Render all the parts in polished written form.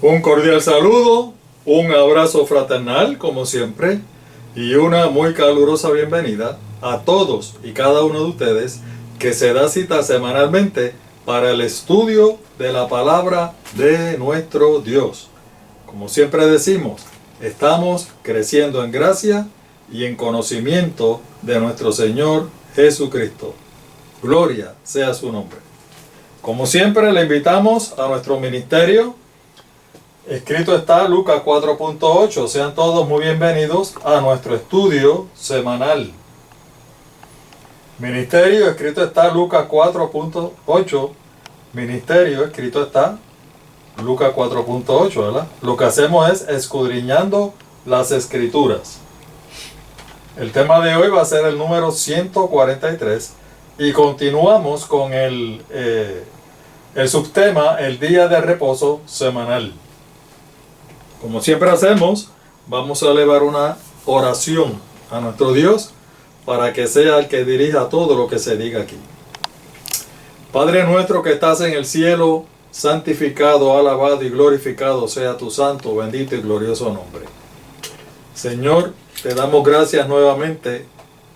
Un cordial saludo, un abrazo fraternal, como siempre, y una muy calurosa bienvenida a todos y cada uno de ustedes que se da cita semanalmente para el estudio de la palabra de nuestro Dios. Como siempre decimos, estamos creciendo en gracia y en conocimiento de nuestro Señor Jesucristo. Gloria sea su nombre. Como siempre, le invitamos a nuestro ministerio. Escrito está Lucas 4.8. Sean todos muy bienvenidos a nuestro estudio semanal. Ministerio, escrito está Lucas 4.8. Ministerio, escrito está Lucas 4.8, ¿verdad? Lo que hacemos es escudriñando las escrituras. El tema de hoy va a ser el número 143 y continuamos con el subtema, el día de reposo semanal. Como siempre hacemos, vamos a elevar una oración a nuestro Dios para que sea el que dirija todo lo que se diga aquí. Padre nuestro que estás en el cielo, santificado, alabado y glorificado sea tu santo, bendito y glorioso nombre. Señor, te damos gracias nuevamente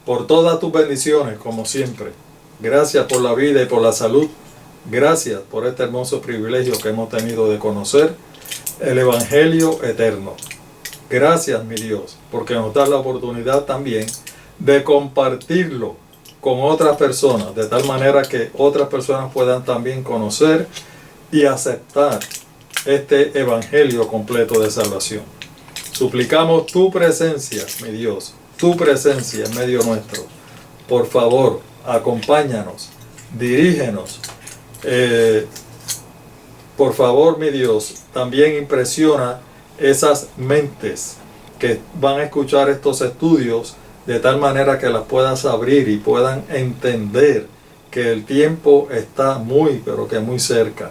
por todas tus bendiciones, como siempre. Gracias por la vida y por la salud. Gracias por este hermoso privilegio que hemos tenido de conocer el Evangelio eterno. Gracias, mi Dios, porque nos da la oportunidad también de compartirlo con otras personas, de tal manera que otras personas puedan también conocer y aceptar este Evangelio completo de salvación. Suplicamos tu presencia, mi Dios, tu presencia en medio nuestro. Por favor, acompáñanos, dirígenos. Por favor, mi Dios, también impresiona esas mentes que van a escuchar estos estudios de tal manera que las puedas abrir y puedan entender que el tiempo está muy, pero que muy cerca.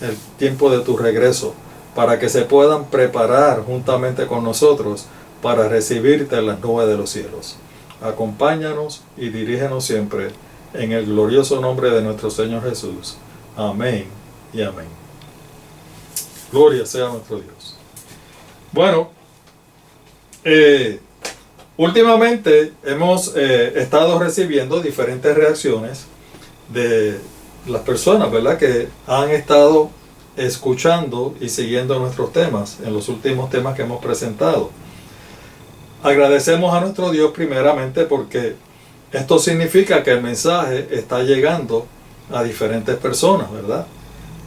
El tiempo de tu regreso, para que se puedan preparar juntamente con nosotros para recibirte en las nubes de los cielos. Acompáñanos y dirígenos siempre en el glorioso nombre de nuestro Señor Jesús. Amén y amén. Gloria sea nuestro Dios. Bueno, últimamente hemos estado recibiendo diferentes reacciones de las personas, ¿verdad?, que han estado escuchando y siguiendo nuestros temas, en los últimos temas que hemos presentado. Agradecemos a nuestro Dios primeramente porque esto significa que el mensaje está llegando a diferentes personas, ¿verdad?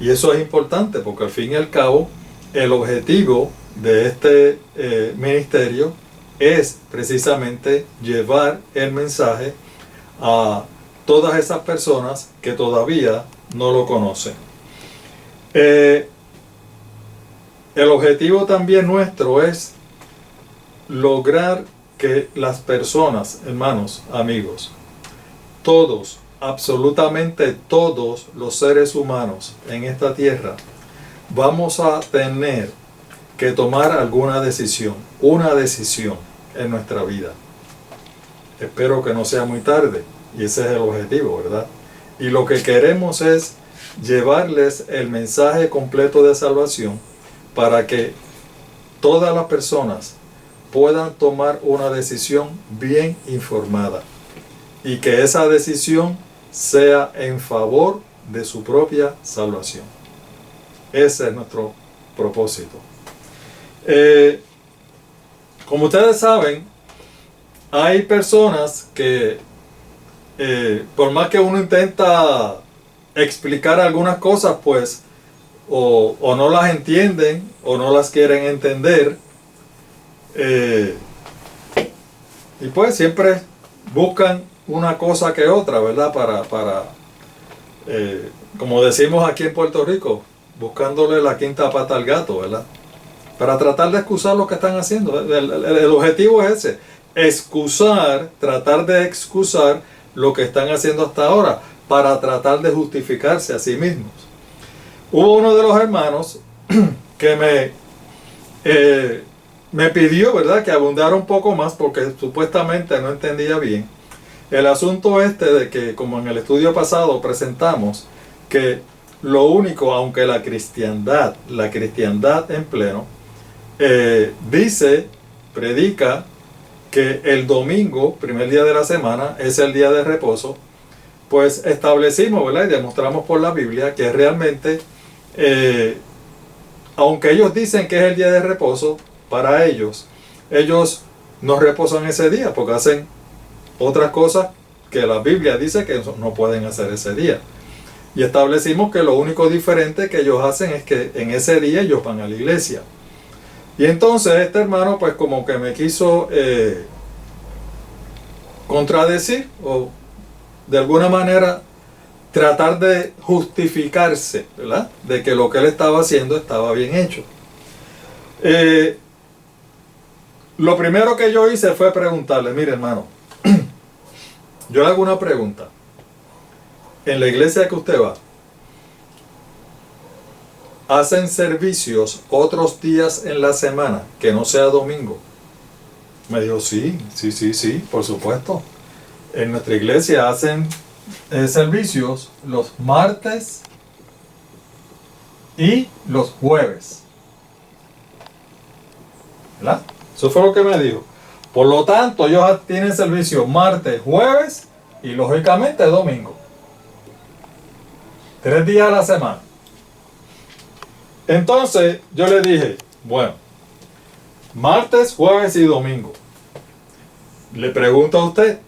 Y eso es importante porque al fin y al cabo el objetivo de este ministerio es precisamente llevar el mensaje a todas esas personas que todavía no lo conocen. El objetivo también nuestro es lograr que las personas, hermanos, amigos, todos, absolutamente todos los seres humanos en esta tierra, vamos a tener que tomar alguna decisión, una decisión en nuestra vida. Espero que no sea muy tarde, y ese es el objetivo, ¿verdad? Y lo que queremos es llevarles el mensaje completo de salvación para que todas las personas puedan tomar una decisión bien informada y que esa decisión sea en favor de su propia salvación. Ese es nuestro propósito. Como ustedes saben, hay personas que por más que uno intenta explicar algunas cosas, pues o no las entienden o no las quieren entender, y pues siempre buscan una cosa que otra, ¿verdad? Para como decimos aquí en Puerto Rico, buscándole la quinta pata al gato, ¿verdad? Para tratar de excusar lo que están haciendo. El objetivo es ese, tratar de excusar lo que están haciendo hasta ahora, para tratar de justificarse a sí mismos. Hubo uno de los hermanos que me pidió, ¿verdad?, que abundara un poco más porque supuestamente no entendía bien el asunto de que, como en el estudio pasado presentamos, que lo único, aunque la cristiandad en pleno, predica que el domingo, primer día de la semana, es el día de reposo, pues establecimos, ¿verdad? Y demostramos por la Biblia que realmente, aunque ellos dicen que es el día de reposo, para ellos no reposan ese día porque hacen otras cosas que la Biblia dice que no pueden hacer ese día. Y establecimos que lo único diferente que ellos hacen es que en ese día ellos van a la iglesia. Y entonces este hermano pues como que me quiso contradecir o de alguna manera tratar de justificarse, ¿verdad? De que lo que él estaba haciendo estaba bien hecho. Lo primero que yo hice fue preguntarle, mire hermano, yo le hago una pregunta. En la iglesia que usted va, ¿hacen servicios otros días en la semana que no sea domingo? Me dijo, sí, por supuesto. En nuestra iglesia hacen servicios los martes y los jueves. ¿Verdad? Eso fue lo que me dijo. Por lo tanto, ellos tienen servicio martes, jueves y lógicamente domingo. 3 días a la semana. Entonces yo le dije, bueno, martes, jueves y domingo. Le pregunto a usted,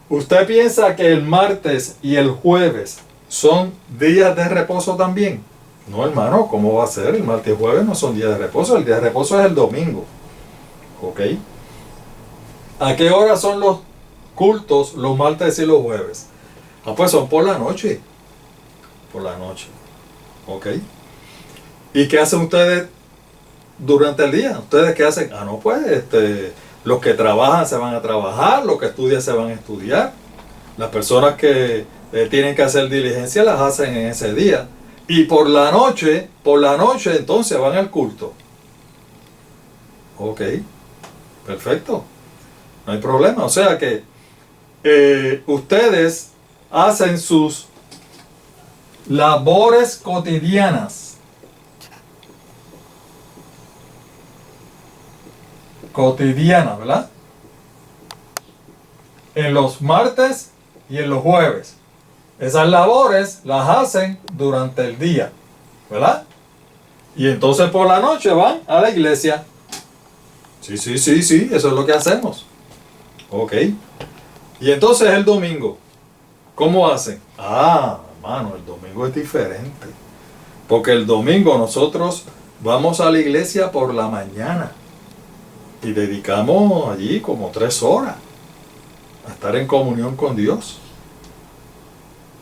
¿usted piensa que el martes y el jueves son días de reposo también? No, hermano, ¿cómo va a ser? El martes y jueves no son días de reposo, el día de reposo es el domingo. ¿Ok? ¿A qué hora son los cultos los martes y los jueves? Ah, pues son por la noche. Por la noche. ¿Ok? ¿Y qué hacen ustedes durante el día? ¿Ustedes qué hacen? Ah, no, pues, los que trabajan se van a trabajar, los que estudian se van a estudiar. Las personas que tienen que hacer diligencia las hacen en ese día. Y por la noche entonces van al culto. Ok, perfecto. No hay problema. O sea que ustedes hacen sus labores cotidianas. Cotidianas, ¿verdad? En los martes y en los jueves. Esas labores las hacen durante el día, ¿verdad? Y entonces por la noche van a la iglesia. Sí, eso es lo que hacemos. Ok. Y entonces el domingo, ¿cómo hacen? Ah, hermano, el domingo es diferente. Porque el domingo nosotros vamos a la iglesia por la mañana. Y dedicamos allí como 3 horas a estar en comunión con Dios.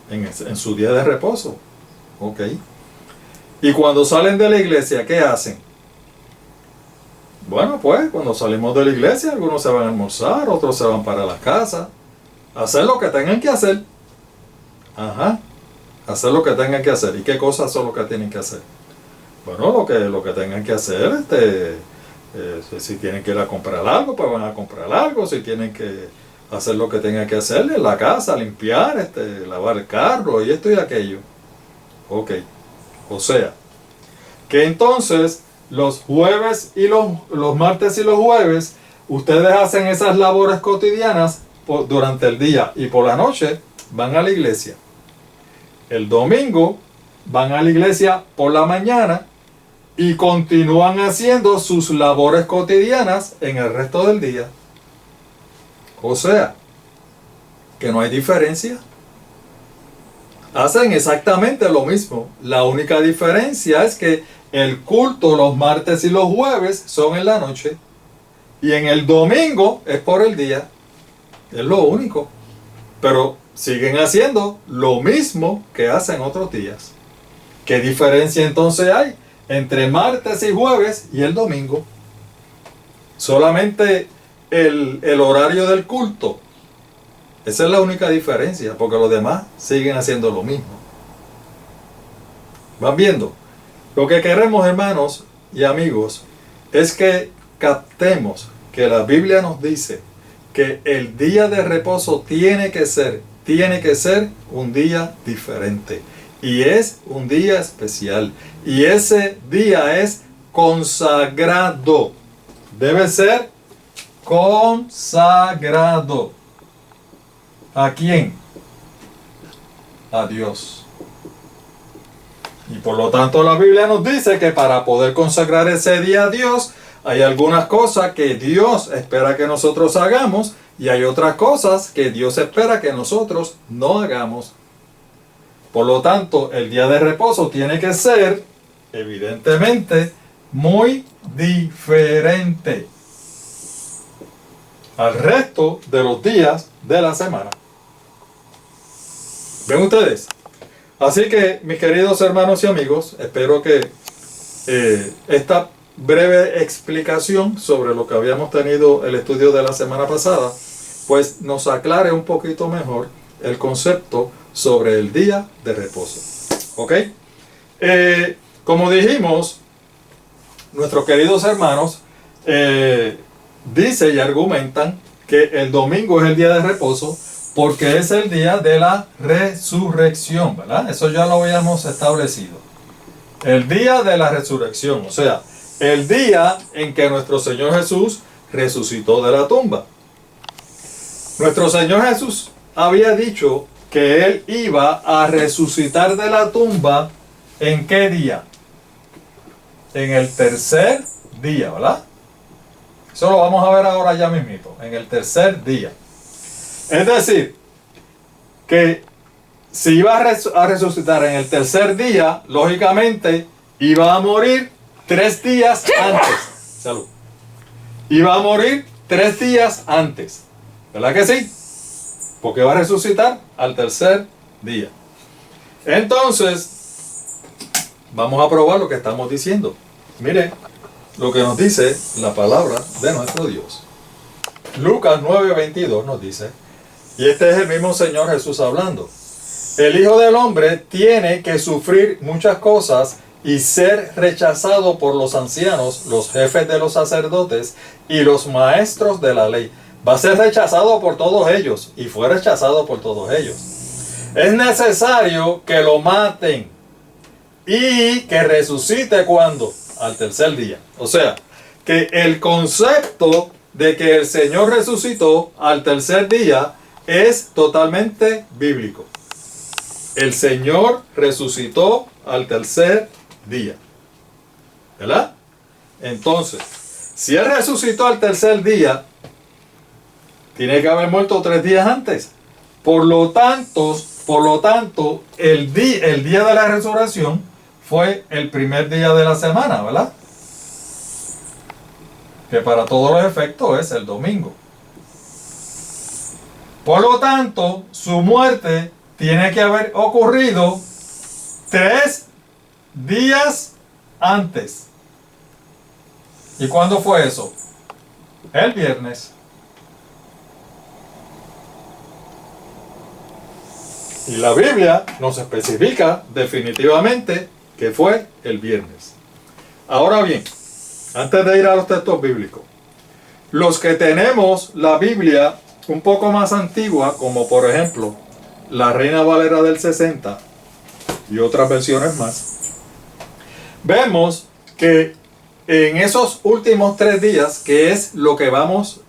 En su día de reposo. Ok. Y cuando salen de la iglesia, ¿qué hacen? Bueno, pues cuando salimos de la iglesia, algunos se van a almorzar, otros se van para la casa. Hacer lo que tengan que hacer. Ajá. Hacer lo que tengan que hacer. ¿Y qué cosas son lo que tienen que hacer? Bueno, lo que tengan que hacer, si tienen que ir a comprar algo, pues van a comprar algo. Si tienen que hacer lo que tengan que hacer en la casa, limpiar, lavar el carro y esto y aquello. Ok. O sea, que entonces los jueves y los martes y los jueves, ustedes hacen esas labores cotidianas durante el día y por la noche van a la iglesia. El domingo van a la iglesia por la mañana y continúan haciendo sus labores cotidianas en el resto del día. O sea, que no hay diferencia. Hacen exactamente lo mismo. La única diferencia es que el culto los martes y los jueves son en la noche y en el domingo es por el día. Es lo único. Pero siguen haciendo lo mismo que hacen otros días. ¿Qué diferencia entonces hay entre martes y jueves y el domingo? Solamente el horario del culto. Esa es la única diferencia, porque los demás siguen haciendo lo mismo. ¿Van viendo? Lo que queremos, hermanos y amigos, es que captemos que la Biblia nos dice que el día de reposo tiene que ser un día diferente. Y es un día especial. Y ese día es consagrado. Debe ser consagrado. ¿A quién? A Dios. Y por lo tanto la Biblia nos dice que para poder consagrar ese día a Dios, hay algunas cosas que Dios espera que nosotros hagamos y hay otras cosas que Dios espera que nosotros no hagamos. Por lo tanto, el día de reposo tiene que ser, evidentemente, muy diferente al resto de los días de la semana. ¿Ven ustedes? Así que, mis queridos hermanos y amigos, espero que esta breve explicación sobre lo que habíamos tenido el estudio de la semana pasada, pues nos aclare un poquito mejor el concepto sobre el día de reposo. ¿Ok? Como dijimos, nuestros queridos hermanos dicen y argumentan que el domingo es el día de reposo porque es el día de la resurrección, ¿verdad? Eso ya lo habíamos establecido. El día de la resurrección, o sea, el día en que nuestro Señor Jesús resucitó de la tumba. Nuestro Señor Jesús había dicho que Él iba a resucitar de la tumba, ¿en qué día? En el tercer día, ¿verdad? Eso lo vamos a ver ahora ya mismito, en el tercer día. Es decir, que si iba a resucitar en el tercer día, lógicamente iba a morir 3 días antes. Salud. Iba a morir 3 días antes. ¿Verdad que sí? Porque va a resucitar al tercer día. Entonces, vamos a probar lo que estamos diciendo. Mire lo que nos dice la palabra de nuestro Dios. Lucas 9:22 nos dice, y este es el mismo Señor Jesús hablando: el Hijo del Hombre tiene que sufrir muchas cosas y ser rechazado por los ancianos, los jefes de los sacerdotes y los maestros de la ley. Va a ser rechazado por todos ellos y fue rechazado por todos ellos. Es necesario que lo maten y que resucite cuando, al tercer día. O sea, que el concepto de que el Señor resucitó al tercer día es totalmente bíblico. El Señor resucitó al tercer día. ¿Verdad? Entonces, si Él resucitó al tercer día, tiene que haber muerto 3 días antes. Por lo tanto, el día de la resurrección fue el primer día de la semana, ¿verdad? Que para todos los efectos es el domingo. Por lo tanto, su muerte tiene que haber ocurrido 3 días antes. ¿Y cuándo fue eso? El viernes. Y la Biblia nos especifica definitivamente que fue el viernes. Ahora bien, antes de ir a los textos bíblicos, los que tenemos la Biblia un poco más antigua, como por ejemplo la Reina Valera del 60 y otras versiones más, vemos que en esos últimos 3 días, que es lo que vamos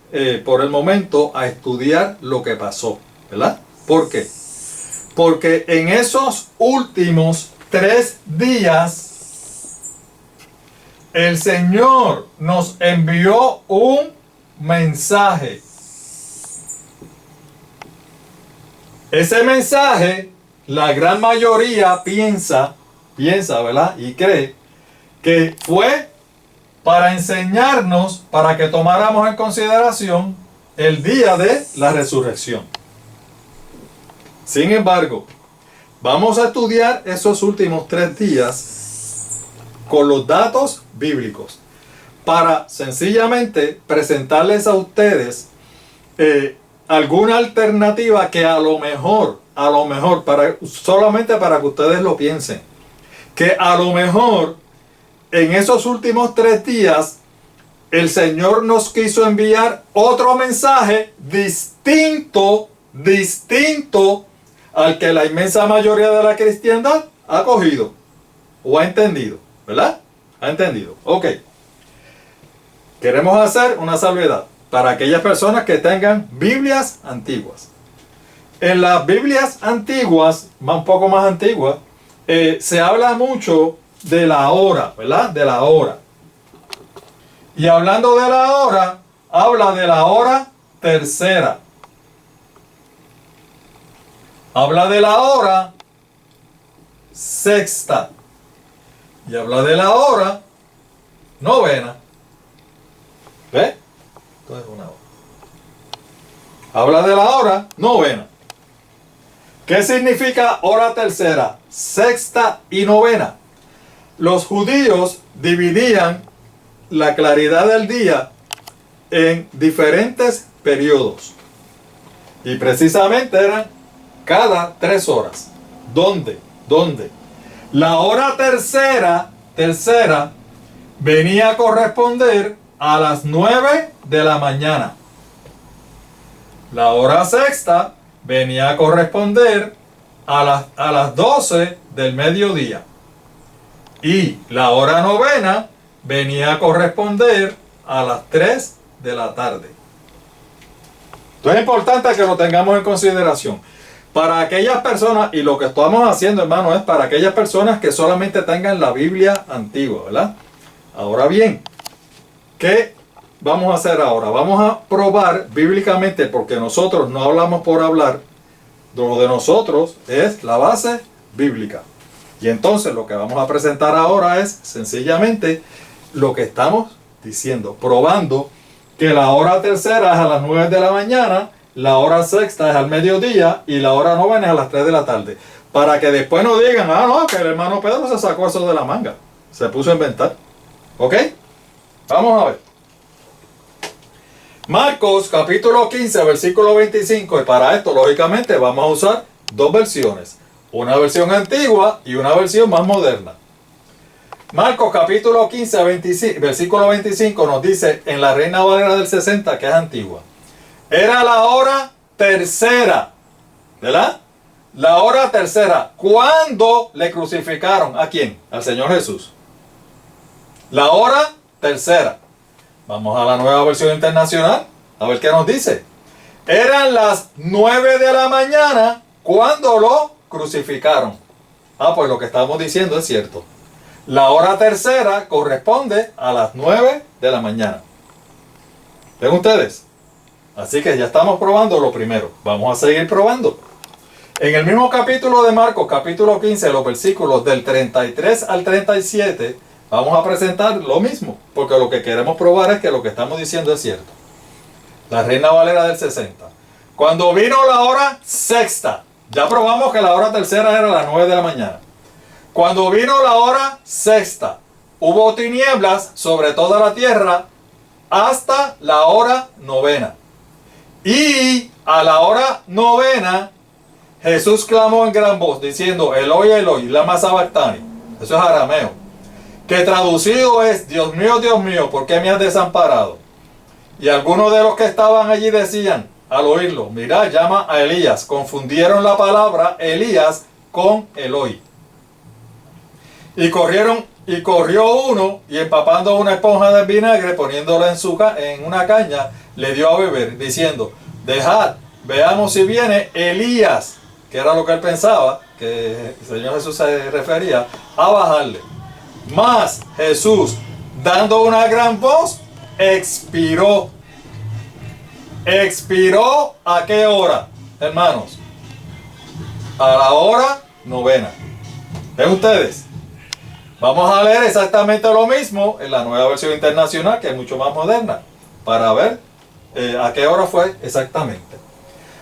por el momento a estudiar lo que pasó, ¿verdad? ¿Por qué? Porque en esos últimos 3 días el Señor nos envió un mensaje. Ese mensaje, la gran mayoría piensa, ¿verdad? Y cree que fue para enseñarnos, para que tomáramos en consideración el día de la resurrección. Sin embargo, vamos a estudiar esos últimos 3 días con los datos bíblicos para sencillamente presentarles a ustedes alguna alternativa que a lo mejor, solamente para que ustedes lo piensen, que a lo mejor en esos últimos 3 días el Señor nos quiso enviar otro mensaje distinto al que la inmensa mayoría de la cristiandad ha cogido o ha entendido, ¿verdad? Ha entendido. Ok. Queremos hacer una salvedad para aquellas personas que tengan Biblias antiguas. En las Biblias antiguas, un poco más antiguas, se habla mucho de la hora, ¿verdad? De la hora. Y hablando de la hora, habla de la hora tercera. Habla de la hora sexta. Y habla de la hora novena. ¿Ve? Esto es una hora. Habla de la hora novena. ¿Qué significa hora tercera, sexta y novena? Los judíos dividían la claridad del día en diferentes periodos. Y precisamente eran cada 3 horas. ¿Dónde? La hora tercera venía a corresponder a las 9 de la mañana. La hora sexta venía a corresponder a las 12 del mediodía. Y la hora novena venía a corresponder a las 3 de la tarde. Entonces es importante que lo tengamos en consideración. Para aquellas personas, y lo que estamos haciendo, hermano, es para aquellas personas que solamente tengan la Biblia antigua, ¿verdad? Ahora bien, ¿qué vamos a hacer ahora? Vamos a probar bíblicamente, porque nosotros no hablamos por hablar. Lo de nosotros es la base bíblica. Y entonces lo que vamos a presentar ahora es sencillamente lo que estamos diciendo, probando que la hora tercera es a las 9 de la mañana, la hora sexta es al mediodía y la hora novena es a las 3 de la tarde. Para que después no digan, no, que el hermano Pedro se sacó eso de la manga. Se puso a inventar. ¿Ok? Vamos a ver. Marcos capítulo 15, versículo 25. Y para esto, lógicamente, vamos a usar 2 versiones. Una versión antigua y una versión más moderna. Marcos capítulo 15, versículo 25 nos dice en la Reina Valera del 60, que es antigua. Era la hora tercera, ¿verdad? La hora tercera. ¿Cuándo le crucificaron? ¿A quién? Al Señor Jesús. La hora tercera. Vamos a la nueva versión internacional, a ver qué nos dice. Eran las 9 de la mañana cuando lo crucificaron. Pues lo que estamos diciendo es cierto. La hora tercera corresponde a las 9 de la mañana. ¿Ven ustedes? Así que ya estamos probando lo primero. Vamos a seguir probando. En el mismo capítulo de Marcos, capítulo 15, los versículos del 33 al 37, vamos a presentar lo mismo, porque lo que queremos probar es que lo que estamos diciendo es cierto. La Reina Valera del 60. Cuando vino la hora sexta, ya probamos que la hora tercera era a las 9 de la mañana. Cuando vino la hora sexta, hubo tinieblas sobre toda la tierra hasta la hora novena. Y a la hora novena, Jesús clamó en gran voz, diciendo, Eloi, Eloi, lama sabactani. Eso es arameo. Que traducido es, Dios mío, ¿por qué me has desamparado? Y algunos de los que estaban allí decían, al oírlo, mirad, llama a Elías. Confundieron la palabra Elías con Eloi. Y corrió uno, y empapando una esponja de vinagre, poniéndola en una caña, le dio a beber, diciendo, dejad, veamos si viene Elías, que era lo que él pensaba, que el Señor Jesús se refería, a bajarle. Mas Jesús, dando una gran voz, expiró. ¿Expiró a qué hora, hermanos? A la hora novena. ¿Ven ustedes? Vamos a leer exactamente lo mismo en la nueva versión internacional, que es mucho más moderna, para ver a qué hora fue exactamente.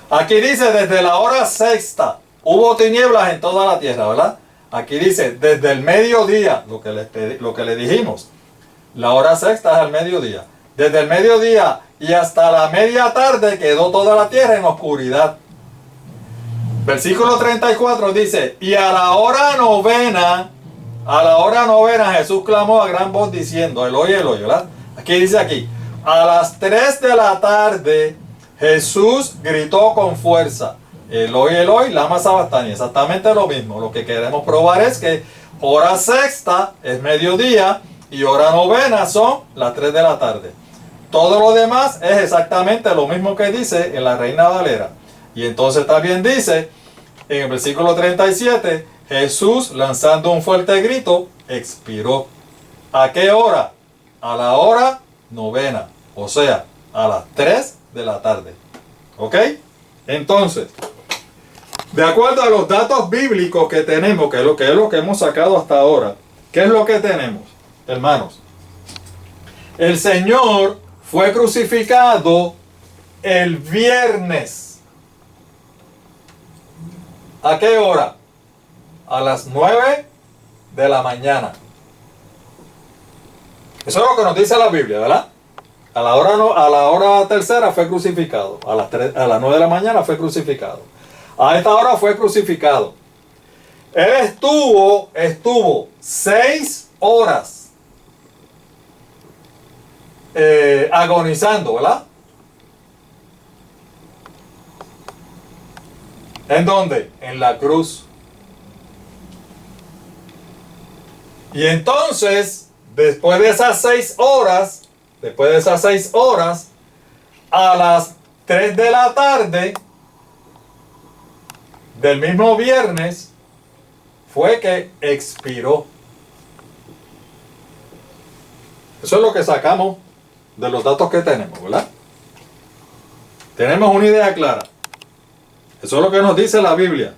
Aquí dice, desde la hora sexta, hubo tinieblas en toda la tierra, ¿verdad? Aquí dice, desde el mediodía, lo que le dijimos, la hora sexta es al mediodía. Desde el mediodía y hasta la media tarde quedó toda la tierra en oscuridad. Versículo 34 dice, y a la hora novena Jesús clamó a gran voz diciendo, Eloi, Eloi, ¿verdad? Aquí dice aquí, a las 3 de la tarde Jesús gritó con fuerza, Eloi, Eloi, lama sabachthani. Exactamente lo mismo. Lo que queremos probar es que hora sexta es mediodía y hora novena son las 3 de la tarde. Todo lo demás es exactamente lo mismo que dice en la Reina Valera. Y entonces también dice en el versículo 37, Jesús, lanzando un fuerte grito, expiró. ¿A qué hora? A la hora novena, o sea, a las 3 de la tarde. ¿Ok? Entonces, de acuerdo a los datos bíblicos que tenemos, que es lo que hemos sacado hasta ahora, ¿qué es lo que tenemos, hermanos? El Señor fue crucificado el viernes. ¿A qué hora? A las 9 de la mañana. Eso es lo que nos dice la Biblia, ¿verdad? A la hora tercera fue crucificado. A las 9 de la mañana fue crucificado. A esta hora fue crucificado. Él estuvo 6 horas agonizando, ¿verdad? ¿En dónde? En la cruz. Y entonces, después de esas 6 horas, a las 3 de la tarde del mismo viernes, fue que expiró. Eso es lo que sacamos de los datos que tenemos, ¿verdad? Tenemos una idea clara. Eso es lo que nos dice la Biblia.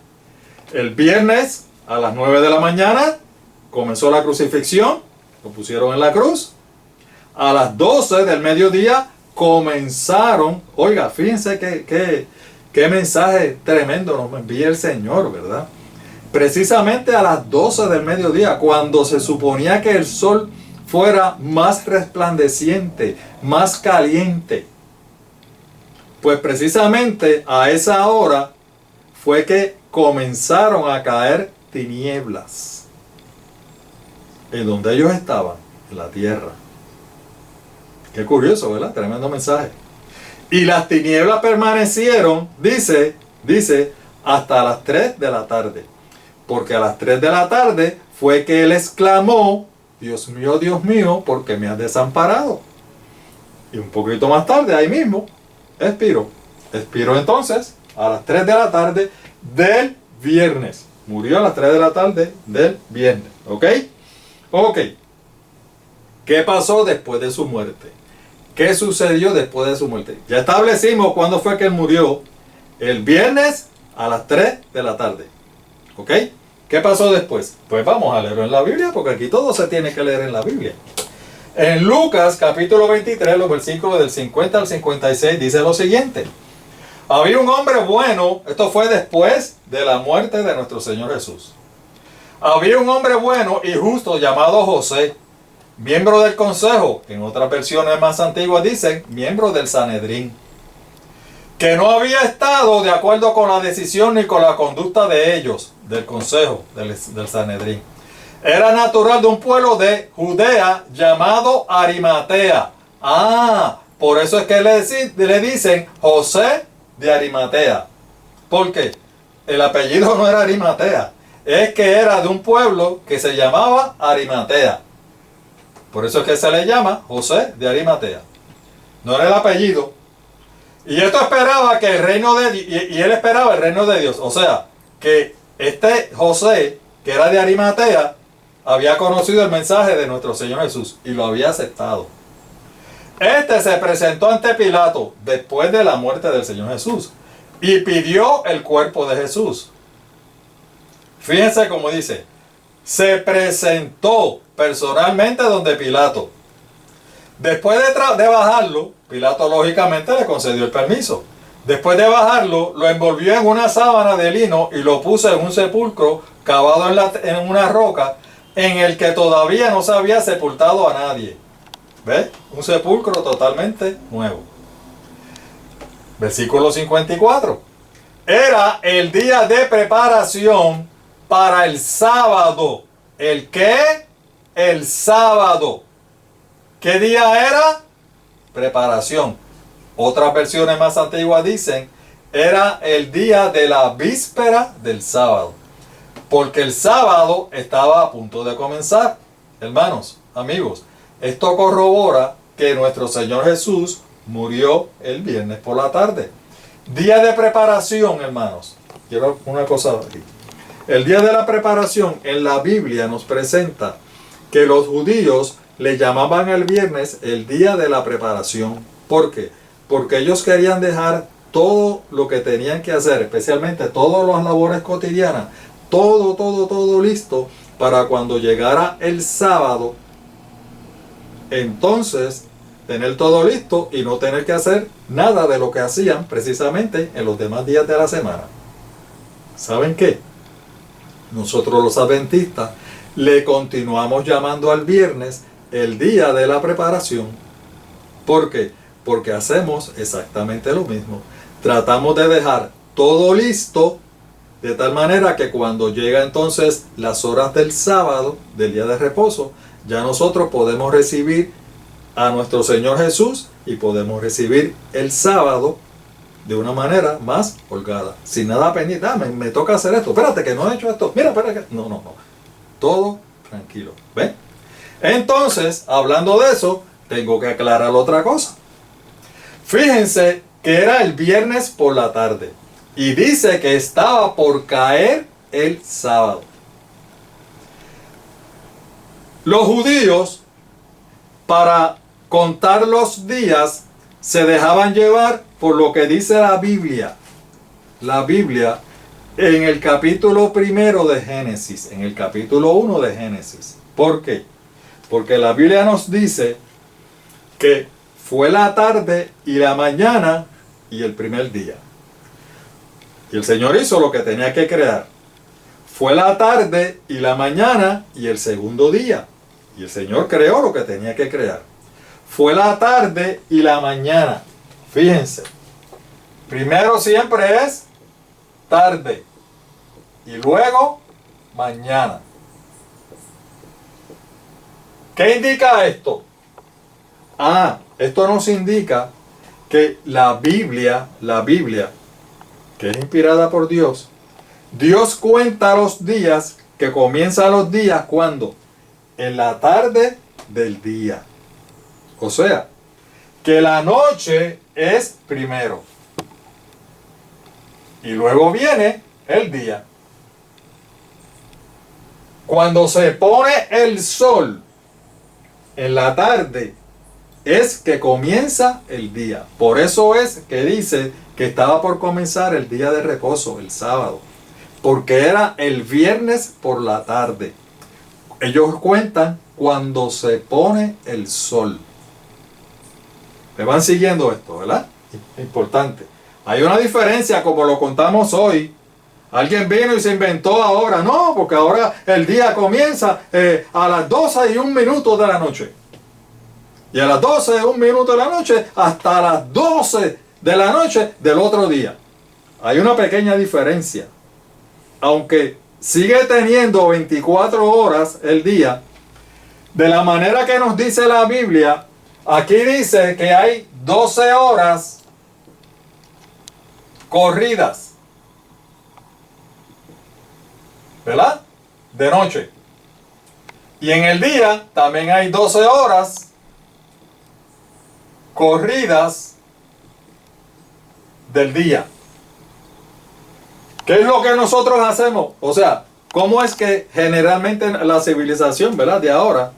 El viernes a las 9 de la mañana comenzó la crucifixión, lo pusieron en la cruz. A las 12 del mediodía comenzaron, oiga, fíjense qué mensaje tremendo nos envía el Señor, ¿verdad? Precisamente a las 12 del mediodía, cuando se suponía que el sol fuera más resplandeciente, más caliente, pues precisamente a esa hora fue que comenzaron a caer tinieblas en donde ellos estaban, en la tierra. Qué curioso, ¿verdad? Tremendo mensaje. Y las tinieblas permanecieron, dice, hasta las 3 de la tarde. Porque a las 3 de la tarde fue que él exclamó, Dios mío, ¿por qué me has desamparado? Y un poquito más tarde, ahí mismo, expiró. Expiró entonces a las 3 de la tarde del viernes. Murió a las 3 de la tarde del viernes. ¿Ok? Ok. ¿Qué pasó después de su muerte? ¿Qué sucedió después de su muerte? Ya establecimos cuándo fue que él murió. El viernes a las 3 de la tarde. ¿Ok? ¿Qué pasó después? Pues vamos a leerlo en la Biblia, porque aquí todo se tiene que leer en la Biblia. En Lucas capítulo 23, los versículos del 50 al 56, dice lo siguiente. Había un hombre bueno, esto fue después de la muerte de nuestro Señor Jesús. Había un hombre bueno y justo llamado José, miembro del consejo, en otras versiones más antiguas dicen, miembro del Sanedrín, que no había estado de acuerdo con la decisión ni con la conducta de ellos, del consejo, del Sanedrín. Era natural de un pueblo de Judea llamado Arimatea. Por eso es que le dicen José de Arimatea. ¿Por qué? El apellido no era Arimatea, es que era de un pueblo que se llamaba Arimatea. Por eso es que se le llama José de Arimatea. No era el apellido. Y esto esperaba que el reino de Dios, y él esperaba el reino de Dios. O sea, que este José, que era de Arimatea, había conocido el mensaje de nuestro Señor Jesús y lo había aceptado. Este se presentó ante Pilato después de la muerte del Señor Jesús y pidió el cuerpo de Jesús. Fíjense cómo dice, se presentó personalmente donde Pilato. Después de bajarlo, Pilato lógicamente le concedió el permiso. Después de bajarlo, lo envolvió en una sábana de lino y lo puso en un sepulcro cavado en una roca en el que todavía no se había sepultado a nadie. ¿Ves? Un sepulcro totalmente nuevo. Versículo 54. Era el día de preparación para el sábado. ¿El qué? El sábado. ¿Qué día era? Preparación. Otras versiones más antiguas dicen, era el día de la víspera del sábado. Porque el sábado estaba a punto de comenzar. Hermanos, amigos, esto corrobora que nuestro Señor Jesús murió el viernes por la tarde. Día de preparación, hermanos. Quiero una cosa aquí. El día de la preparación en la Biblia nos presenta que los judíos le llamaban el viernes el día de la preparación. ¿Por qué? Porque ellos querían dejar todo lo que tenían que hacer, especialmente todas las labores cotidianas, todo listo para cuando llegara el sábado, entonces tener todo listo y no tener que hacer nada de lo que hacían precisamente en los demás días de la semana. ¿Saben qué? Nosotros los adventistas le continuamos llamando al viernes el día de la preparación. ¿Por qué? Porque hacemos exactamente lo mismo. Tratamos de dejar todo listo de tal manera que cuando llega entonces las horas del sábado, del día de reposo, ya nosotros podemos recibir a nuestro Señor Jesús y podemos recibir el sábado de una manera más holgada, sin nada pendiente. Me toca hacer esto, espérate que no he hecho esto, mira, espérate que... No, todo tranquilo, ¿ven? Entonces, hablando de eso, tengo que aclarar otra cosa. Fíjense que era el viernes por la tarde y dice que estaba por caer el sábado. Los judíos, para contar los días, se dejaban llevar por lo que dice la Biblia. La Biblia en el capítulo 1 de Génesis, en el capítulo 1 de Génesis. ¿Por qué? Porque la Biblia nos dice que fue la tarde y la mañana y el primer día. Y el Señor hizo lo que tenía que crear. Fue la tarde y la mañana y el segundo día. Y el Señor creó lo que tenía que crear. Fue la tarde y la mañana. Fíjense. Primero siempre es tarde. Y luego mañana. ¿Qué indica esto? Esto nos indica que la Biblia, que es inspirada por Dios, Dios cuenta los días, que comienzan los días, ¿cuándo? En la tarde del día. O sea, que la noche es primero. Y luego viene el día. Cuando se pone el sol en la tarde, es que comienza el día. Por eso es que dice que estaba por comenzar el día de reposo, el sábado. Porque era el viernes por la tarde. Ellos cuentan cuando se pone el sol. ¿Me van siguiendo esto, verdad? Importante. Hay una diferencia como lo contamos hoy. Alguien vino y se inventó ahora. No, porque ahora el día comienza a las 12:01 de la noche. Y a las 12:01 de la noche hasta las 12 de la noche del otro día. Hay una pequeña diferencia. Aunque sigue teniendo 24 horas el día, de la manera que nos dice la Biblia, aquí dice que hay 12 horas corridas, ¿verdad? De noche. Y en el día también hay 12 horas corridas del día. ¿Qué es lo que nosotros hacemos? O sea, ¿cómo es que generalmente la civilización, ¿verdad?, de ahora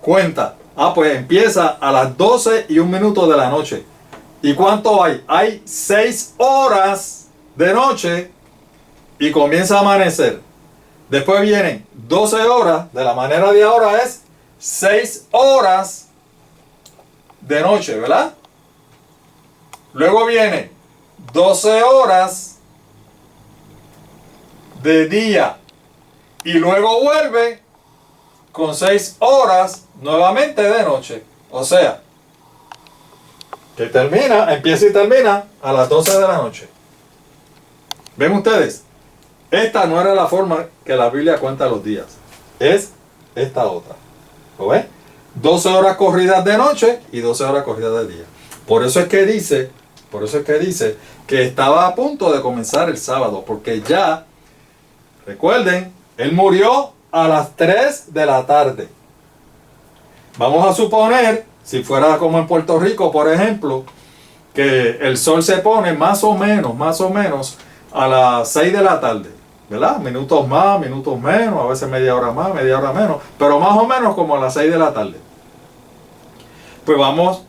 cuenta? Pues empieza a las 12:01 de la noche. ¿Y cuánto hay? Hay 6 horas de noche y comienza a amanecer. Después vienen 12 horas, de la manera de ahora es 6 horas de noche, ¿verdad? Luego viene 12 horas de día y luego vuelve con 6 horas nuevamente de noche. O sea, que empieza y termina a las 12 de la noche. ¿Ven ustedes? Esta no era la forma que la Biblia cuenta los días. Es esta otra. ¿Lo ven? 12 horas corridas de noche y 12 horas corridas de día. Por eso es que dice Por eso es que dice que estaba a punto de comenzar el sábado, porque ya, recuerden, él murió a las 3 de la tarde. Vamos a suponer, si fuera como en Puerto Rico, por ejemplo, que el sol se pone más o menos a las 6 de la tarde, ¿verdad? Minutos más, minutos menos, a veces media hora más, media hora menos, pero más o menos como a las 6 de la tarde. Pues vamos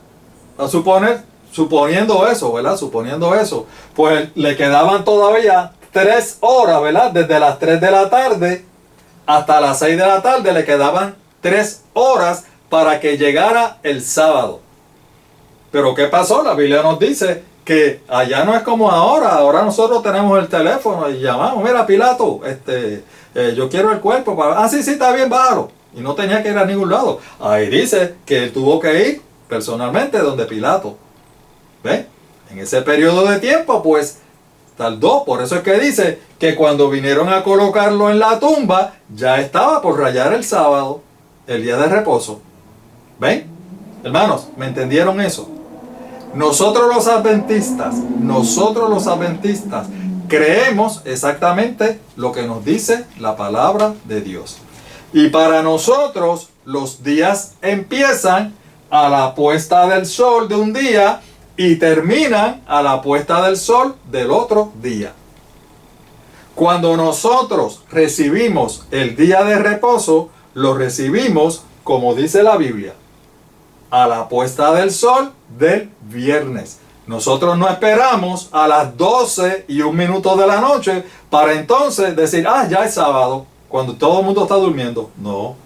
a suponer, suponiendo eso, ¿verdad? Suponiendo eso, pues le quedaban todavía 3 horas, ¿verdad? Desde las 3 de la tarde hasta las 6 de la tarde le quedaban 3 horas para que llegara el sábado. Pero ¿qué pasó? La Biblia nos dice que allá no es como ahora. Ahora nosotros tenemos el teléfono y llamamos, mira Pilato, yo quiero el cuerpo para... Ah, sí, está bien, bájalo. Y no tenía que ir a ningún lado. Ahí dice que él tuvo que ir personalmente donde Pilato. ¿Ven? En ese periodo de tiempo, pues, tardó. Por eso es que dice que cuando vinieron a colocarlo en la tumba, ya estaba por rayar el sábado, el día de reposo. ¿Ven? Hermanos, ¿me entendieron eso? Nosotros los adventistas, creemos exactamente lo que nos dice la palabra de Dios. Y para nosotros los días empiezan a la puesta del sol de un día y terminan a la puesta del sol del otro día. Cuando nosotros recibimos el día de reposo, lo recibimos, como dice la Biblia, a la puesta del sol del viernes. Nosotros no esperamos a las 12:01 de la noche para entonces decir, ya es sábado, cuando todo el mundo está durmiendo. No.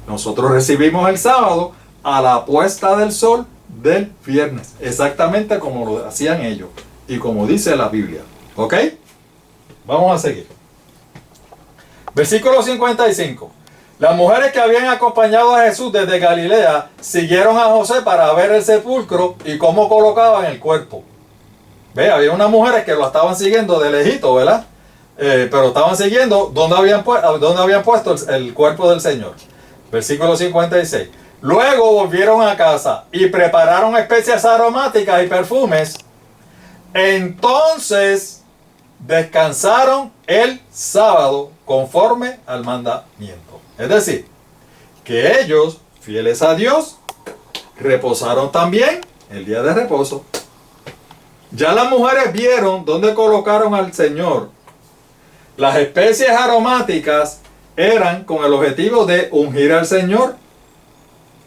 Nosotros recibimos el sábado a la puesta del sol del viernes, exactamente como lo hacían ellos y como dice la Biblia. ¿Ok? Vamos a seguir. Versículo 55. Las mujeres que habían acompañado a Jesús desde Galilea siguieron a José para ver el sepulcro y cómo colocaban el cuerpo. Ve, había unas mujeres que lo estaban siguiendo de lejito, ¿verdad? Pero estaban siguiendo dónde habían puesto el cuerpo del Señor. Versículo 56. Luego volvieron a casa y prepararon especias aromáticas y perfumes. Entonces descansaron el sábado conforme al mandamiento. Es decir, que ellos, fieles a Dios, reposaron también el día de reposo. Ya las mujeres vieron dónde colocaron al Señor. Las especies aromáticas eran con el objetivo de ungir al Señor.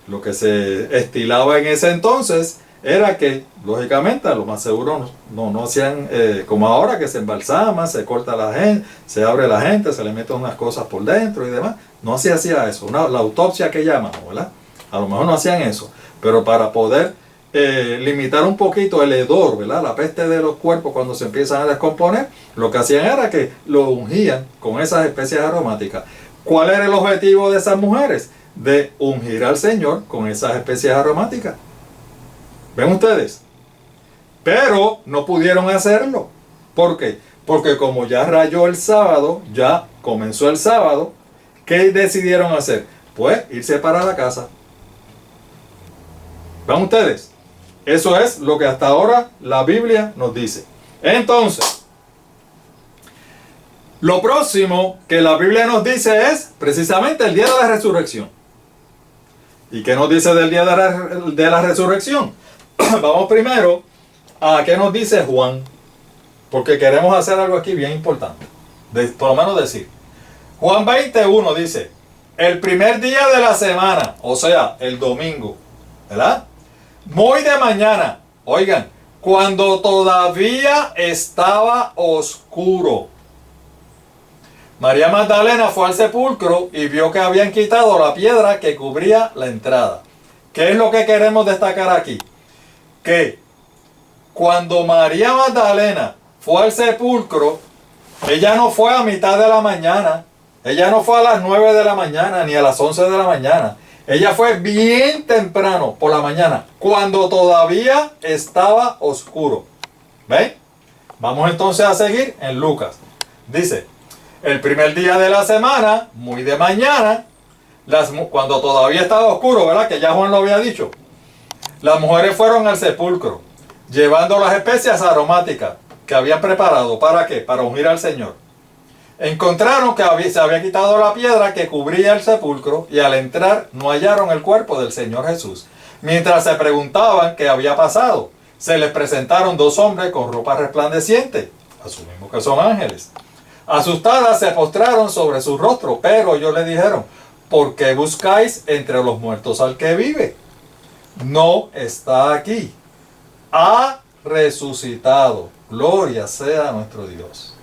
Lo que se estilaba en ese entonces era que, lógicamente, a lo más seguro no hacían como ahora, que se embalsama, se corta la gente, se abre la gente, se le meten unas cosas por dentro y demás. No se hacía eso, la autopsia que llaman, ¿verdad? A lo mejor no hacían eso, pero para poder limitar un poquito el hedor, ¿verdad? La peste de los cuerpos cuando se empiezan a descomponer, lo que hacían era que lo ungían con esas especies aromáticas. ¿Cuál era el objetivo de esas mujeres? De ungir al Señor con esas especies aromáticas. ¿Ven ustedes? Pero no pudieron hacerlo. ¿Por qué? Porque como ya rayó el sábado, ya comenzó el sábado, ¿qué decidieron hacer? Pues irse para la casa. ¿Ven ustedes? Eso es lo que hasta ahora la Biblia nos dice. Entonces, lo próximo que la Biblia nos dice es precisamente el día de la resurrección. ¿Y qué nos dice del día de la resurrección? Vamos primero a qué nos dice Juan, porque queremos hacer algo aquí bien importante, por lo menos decir. Juan 21 dice, el primer día de la semana, o sea, el domingo, ¿verdad? Muy de mañana, oigan, cuando todavía estaba oscuro, María Magdalena fue al sepulcro y vio que habían quitado la piedra que cubría la entrada. ¿Qué es lo que queremos destacar aquí? Que cuando María Magdalena fue al sepulcro, ella no fue a mitad de la mañana, ella no fue a las 9 de la mañana ni a las 11 de la mañana. Ella fue bien temprano por la mañana, cuando todavía estaba oscuro. ¿Ven? Vamos entonces a seguir en Lucas. Dice, el primer día de la semana, muy de mañana, cuando todavía estaba oscuro, ¿verdad? Que ya Juan lo había dicho. Las mujeres fueron al sepulcro. llevando las especias aromáticas que habían preparado. ¿Para qué? Para ungir al Señor. Encontraron que se había quitado la piedra que cubría el sepulcro y al entrar no hallaron el cuerpo del Señor Jesús. Mientras se preguntaban qué había pasado, se les presentaron dos hombres con ropa resplandeciente. Asumimos que son ángeles. Asustadas se postraron sobre su rostro, pero ellos le dijeron: ¿por qué buscáis entre los muertos al que vive? No está aquí. Ha resucitado. Gloria sea a nuestro Dios.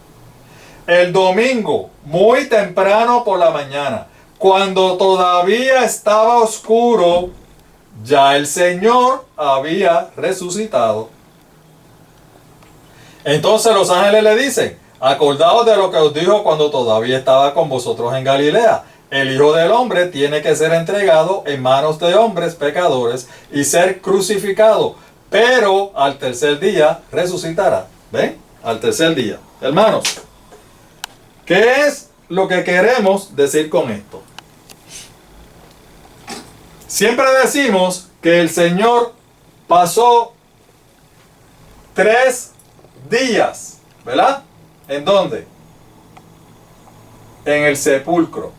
El domingo, muy temprano por la mañana, cuando todavía estaba oscuro, ya el Señor había resucitado. Entonces los ángeles le dicen: acordaos de lo que os dijo cuando todavía estaba con vosotros en Galilea. El Hijo del Hombre tiene que ser entregado en manos de hombres pecadores y ser crucificado, pero al tercer día resucitará. ¿Ven? Al tercer día. Hermanos, ¿qué es lo que queremos decir con esto? Siempre decimos que el Señor pasó 3 días, ¿verdad? ¿En dónde? En el sepulcro.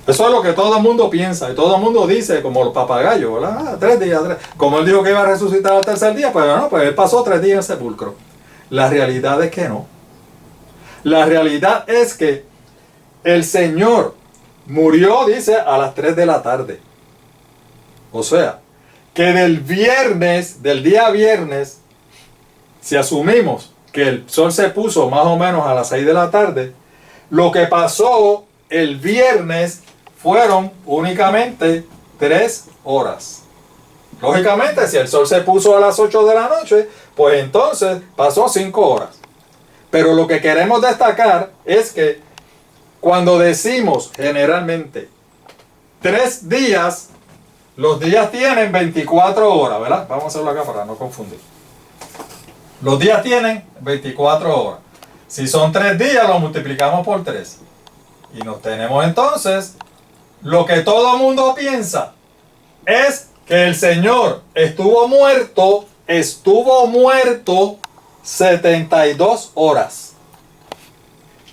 Eso es lo que todo el mundo piensa y todo el mundo dice, como los papagayos, ¿verdad? 3 días. Como él dijo que iba a resucitar al tercer día, pues no, pues él pasó 3 días en el sepulcro. La realidad es que no. La realidad es que el Señor murió, dice, a las 3 de la tarde. O sea, que del día viernes, si asumimos que el sol se puso más o menos a las 6 de la tarde, lo que pasó el viernes fueron únicamente 3 horas. Lógicamente, si el sol se puso a las 8 de la noche, pues entonces pasó 5 horas. Pero lo que queremos destacar es que cuando decimos generalmente 3 días, los días tienen 24 horas, ¿verdad? Vamos a hacerlo acá para no confundir. Los días tienen 24 horas. Si son 3 días, lo multiplicamos por 3. Y nos tenemos entonces, lo que todo mundo piensa es que el Señor estuvo muerto 72 horas.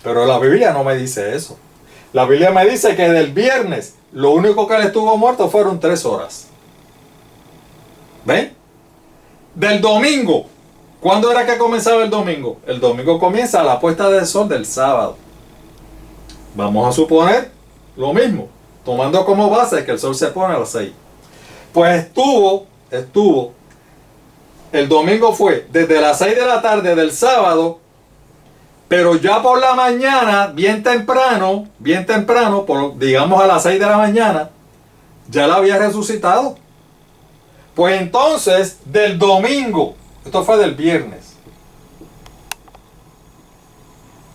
Pero la Biblia no me dice eso. La Biblia me dice que del viernes, lo único que él estuvo muerto fueron 3 horas. ¿Ven? Del domingo. ¿Cuándo era que comenzaba el domingo? El domingo comienza a la puesta del sol del sábado. Vamos a suponer lo mismo, tomando como base que el sol se pone a las 6. Pues estuvo, el domingo fue desde las 6 de la tarde del sábado, pero ya por la mañana, bien temprano, digamos a las 6 de la mañana, ya la había resucitado. Pues entonces, del domingo, esto fue del viernes,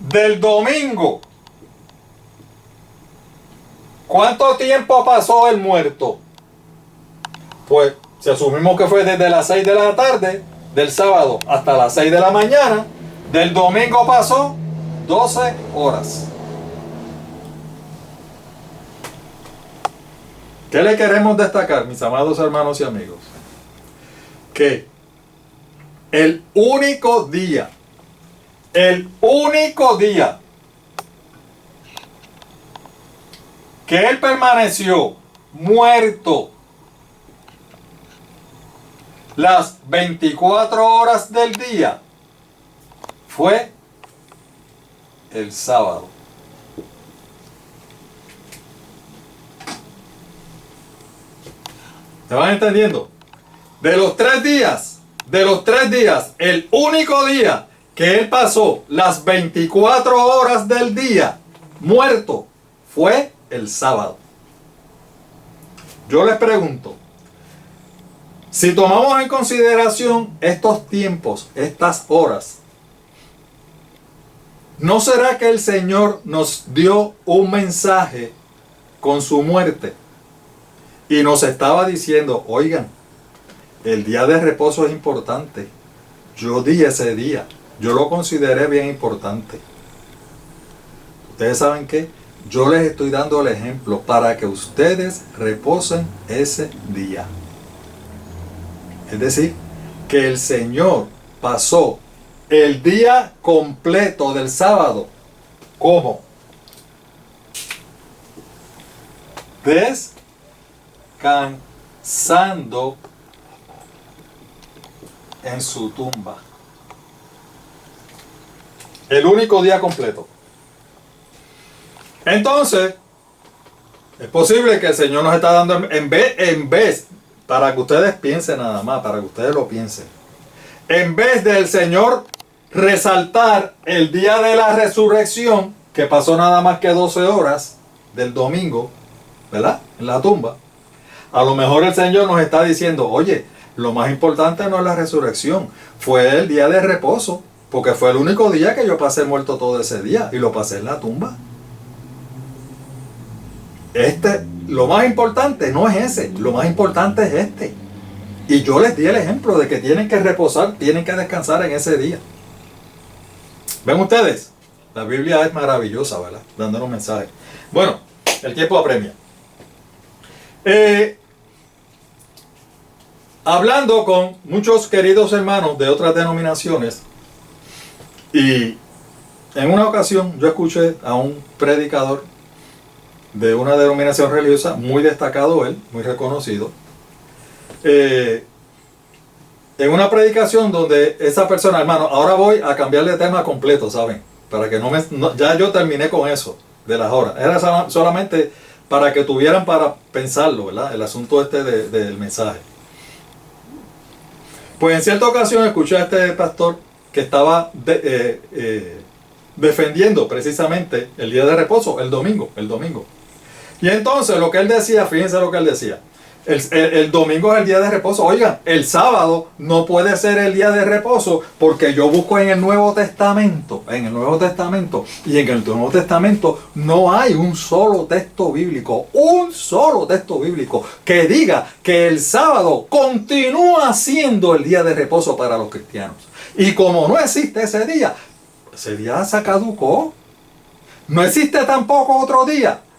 del domingo, ¿cuánto tiempo pasó el muerto? Pues si asumimos que fue desde las 6 de la tarde del sábado hasta las 6 de la mañana, del domingo pasó 12 horas. ¿Qué le queremos destacar, mis amados hermanos y amigos? Que el único día que él permaneció muerto las 24 horas del día fue el sábado. ¿Me van entendiendo? De los 3 días, el único día que él pasó las 24 horas del día muerto fue el sábado. Yo les pregunto, si tomamos en consideración estos tiempos, estas horas, ¿no será que el Señor nos dio un mensaje con su muerte? Y nos estaba diciendo, oigan, el día de reposo es importante. Yo di ese día, yo lo consideré bien importante. ¿Ustedes saben qué? Yo les estoy dando el ejemplo para que ustedes reposen ese día. Es decir, que el Señor pasó el día completo del sábado como descansando en su tumba. El único día completo. Entonces, es posible que el Señor nos está dando en vez, para que ustedes piensen nada más, para que ustedes lo piensen. En vez del Señor resaltar el día de la resurrección, que pasó nada más que 12 horas del domingo, ¿verdad? En la tumba. A lo mejor el Señor nos está diciendo, oye, lo más importante no es la resurrección, fue el día de reposo, porque fue el único día que yo pasé muerto todo ese día, y lo pasé en la tumba. Lo más importante no es ese, lo más importante es este. Y yo les di el ejemplo de que tienen que reposar, tienen que descansar en ese día. ¿Ven ustedes? La Biblia es maravillosa, ¿verdad? Dándonos mensajes. Bueno, el tiempo apremia. Hablando con muchos queridos hermanos de otras denominaciones, y en una ocasión yo escuché a un predicador de una denominación religiosa, muy destacado él, muy reconocido, en una predicación donde esa persona, hermano, ahora voy a cambiar de tema completo, ¿saben? Para que ya yo terminé con eso de las horas. Era solamente para que tuvieran para pensarlo, ¿verdad? El asunto del mensaje. Pues en cierta ocasión escuché a este pastor que estaba defendiendo precisamente el día de reposo, el domingo. Y entonces lo que él decía, fíjense lo que él decía. El domingo es el día de reposo. Oigan, el sábado no puede ser el día de reposo porque yo busco en el Nuevo Testamento. Y en el Nuevo Testamento no hay un solo texto bíblico que diga que el sábado continúa siendo el día de reposo para los cristianos. Y como no existe ese día se caducó. No existe tampoco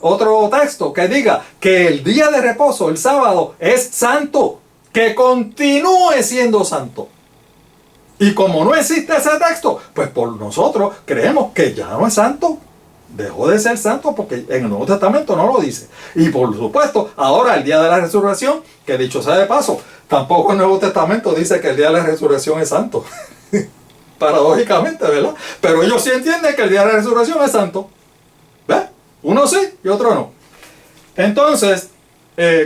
otro texto que diga que el día de reposo, el sábado, es santo, que continúe siendo santo. Y como no existe ese texto, pues por nosotros creemos que ya no es santo. Dejó de ser santo porque en el Nuevo Testamento no lo dice. Y por supuesto, ahora el día de la resurrección, que dicho sea de paso, tampoco el Nuevo Testamento dice que el día de la resurrección es santo. Paradójicamente, ¿verdad? Pero ellos sí entienden que el día de la resurrección es santo. ¿Ves? Uno sí y otro no. Entonces,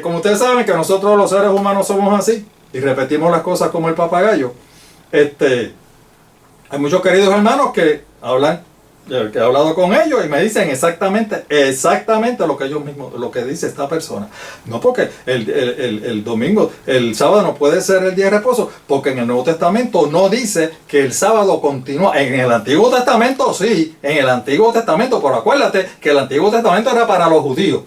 como ustedes saben que nosotros los seres humanos somos así y repetimos las cosas como el papagayo, hay muchos queridos hermanos que he hablado con ellos y me dicen exactamente lo que ellos mismos, lo que dice esta persona. No, porque el domingo, el sábado no puede ser el día de reposo, porque en el Nuevo Testamento no dice que el sábado continúa. En el Antiguo Testamento sí, en el Antiguo Testamento, pero acuérdate que el Antiguo Testamento era para los judíos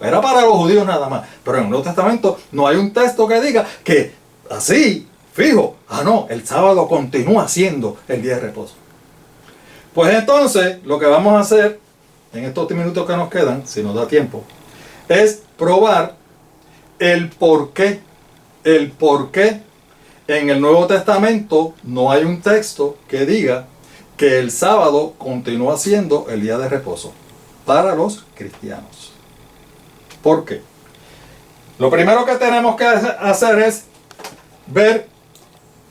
nada más. Pero en el Nuevo Testamento no hay un texto que diga que así, fijo, no, el sábado continúa siendo el día de reposo. Pues entonces, lo que vamos a hacer en estos minutos que nos quedan, si nos da tiempo, es probar el por qué en el Nuevo Testamento no hay un texto que diga que el sábado continúa siendo el día de reposo para los cristianos. ¿Por qué? Lo primero que tenemos que hacer es ver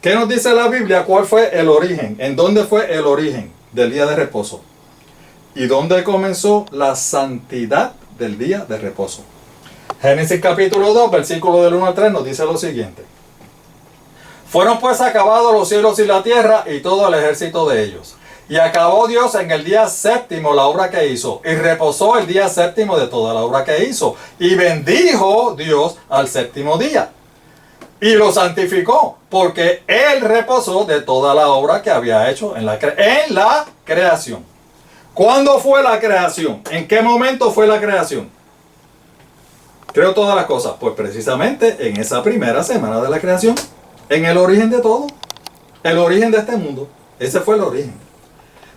qué nos dice la Biblia, cuál fue el origen, en dónde fue el origen del día de reposo y dónde comenzó la santidad del día de reposo. Génesis capítulo 2, versículo del 1 al 3 nos dice lo siguiente: fueron pues acabados los cielos y la tierra y todo el ejército de ellos, y acabó Dios en el día séptimo la obra que hizo, y reposó el día séptimo de toda la obra que hizo, y bendijo Dios al séptimo día y lo santificó, porque él reposó de toda la obra que había hecho en la creación. ¿Cuándo fue la creación? ¿En qué momento fue la creación? Creó todas las cosas. Pues precisamente en esa primera semana de la creación, en el origen de todo, el origen de este mundo. Ese fue el origen.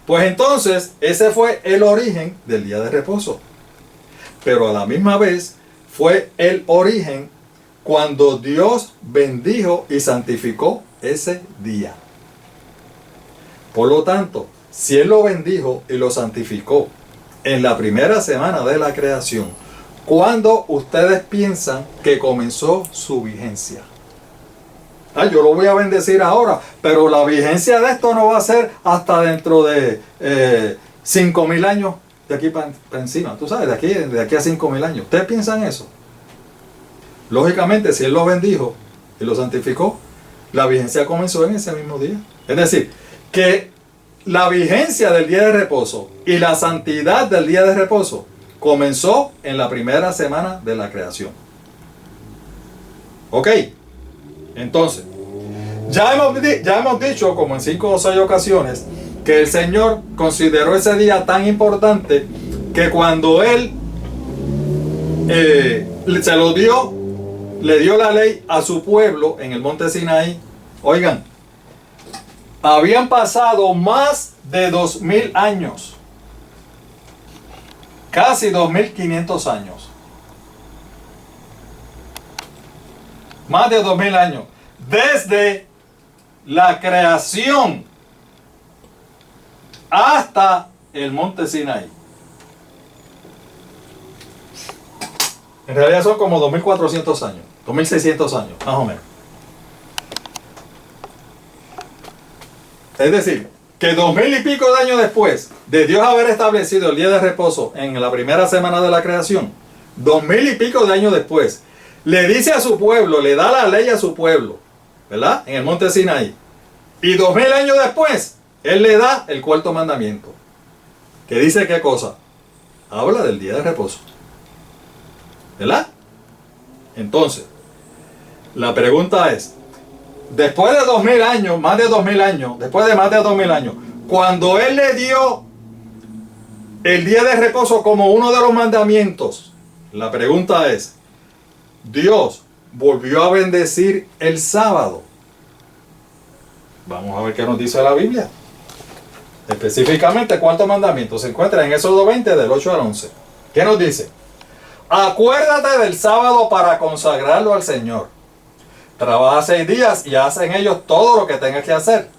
Pues entonces, ese fue el origen del día de reposo. Pero a la misma vez, fue el origen cuando Dios bendijo y santificó ese día. Por lo tanto, si Él lo bendijo y lo santificó en la primera semana de la creación, ¿cuándo ustedes piensan que comenzó su vigencia? Yo lo voy a bendecir ahora, pero la vigencia de esto no va a ser hasta dentro de 5.000 años de aquí para encima. Tú sabes, de aquí a 5.000 años. ¿Ustedes piensan eso? Lógicamente, si Él lo bendijo y lo santificó, la vigencia comenzó en ese mismo día. Es decir, que la vigencia del día de reposo y la santidad del día de reposo comenzó en la primera semana de la creación. ¿Ok? Entonces, ya hemos dicho, como en 5 o 6 ocasiones, que el Señor consideró ese día tan importante que cuando Él se lo dio, le dio la ley a su pueblo en el monte Sinaí. Oigan, habían pasado más de 2.000 años, casi 2.500 años. Más de 2.000 años. Desde la creación hasta el monte Sinaí. En realidad son como 2.400 años. 2.600 años, más o menos. Es decir, que 2.000 y pico de años después de Dios haber establecido el día de reposo en la primera semana de la creación, 2.000 y pico de años después, le dice a su pueblo, le da la ley a su pueblo, ¿verdad? En el monte Sinaí. Y 2.000 años después, Él le da el cuarto mandamiento. ¿Que dice qué cosa? Habla del día de reposo. ¿Verdad? Entonces, la pregunta es, después de 2.000 años, más de 2.000 años, después de más de 2.000 años, cuando Él le dio el día de reposo como uno de los mandamientos, la pregunta es, ¿Dios volvió a bendecir el sábado? Vamos a ver qué nos dice la Biblia. Específicamente, ¿cuántos mandamientos se encuentran en Éxodo 20 del 8 al 11? ¿Qué nos dice? Acuérdate del sábado para consagrarlo al Señor. Trabaja 6 días y haz en ellos todo lo que tengas que hacer.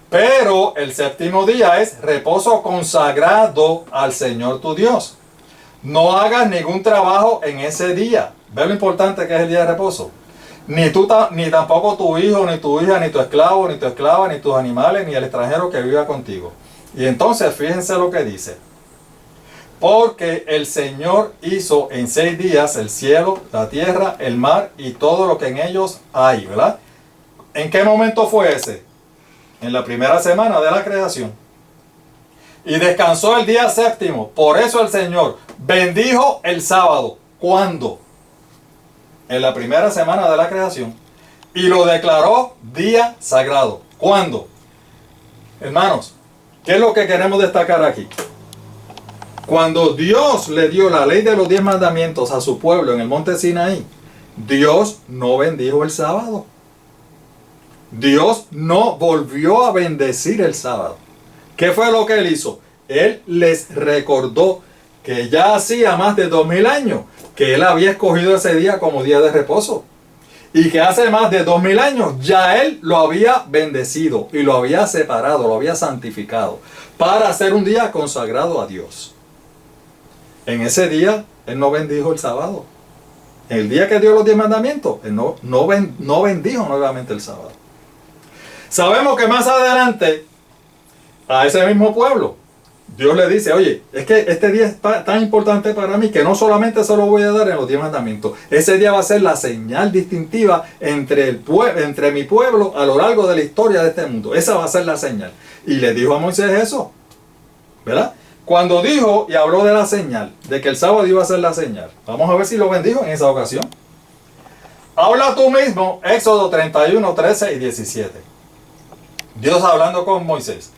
Pero el séptimo día es reposo consagrado al Señor tu Dios. No hagas ningún trabajo en ese día. ¿Ve lo importante que es el día de reposo? Ni tampoco tu hijo, ni tu hija, ni tu esclavo, ni tu esclava, ni tus animales, ni el extranjero que viva contigo. Y entonces fíjense lo que dice. Porque el Señor hizo en 6 días el cielo, la tierra, el mar y todo lo que en ellos hay, ¿verdad? ¿En qué momento fue ese? En la primera semana de la creación. Y descansó el día séptimo. Por eso el Señor bendijo el sábado. ¿Cuándo? En la primera semana de la creación. Y lo declaró día sagrado. ¿Cuándo? Hermanos, ¿qué es lo que queremos destacar aquí? Cuando Dios le dio la ley de los 10 mandamientos a su pueblo en el monte Sinaí, Dios no bendijo el sábado. Dios no volvió a bendecir el sábado. ¿Qué fue lo que Él hizo? Él les recordó que ya hacía más de 2.000 años que Él había escogido ese día como día de reposo. Y que hace más de 2.000 años ya Él lo había bendecido y lo había separado, lo había santificado para hacer un día consagrado a Dios. En ese día Él no bendijo el sábado. El día que dio los 10 mandamientos, Él no bendijo nuevamente el sábado. Sabemos que más adelante a ese mismo pueblo Dios le dice, oye, es que este día es tan importante para mí que no solamente se lo voy a dar en los 10 mandamientos. Ese día va a ser la señal distintiva entre mi pueblo a lo largo de la historia de este mundo. Esa va a ser la señal. Y le dijo a Moisés eso, ¿verdad? Cuando dijo y habló de la señal, de que el sábado iba a ser la señal, vamos a ver si lo bendijo en esa ocasión. Habla tú mismo, Éxodo 31, 13 y 17. Dios hablando con Moisés.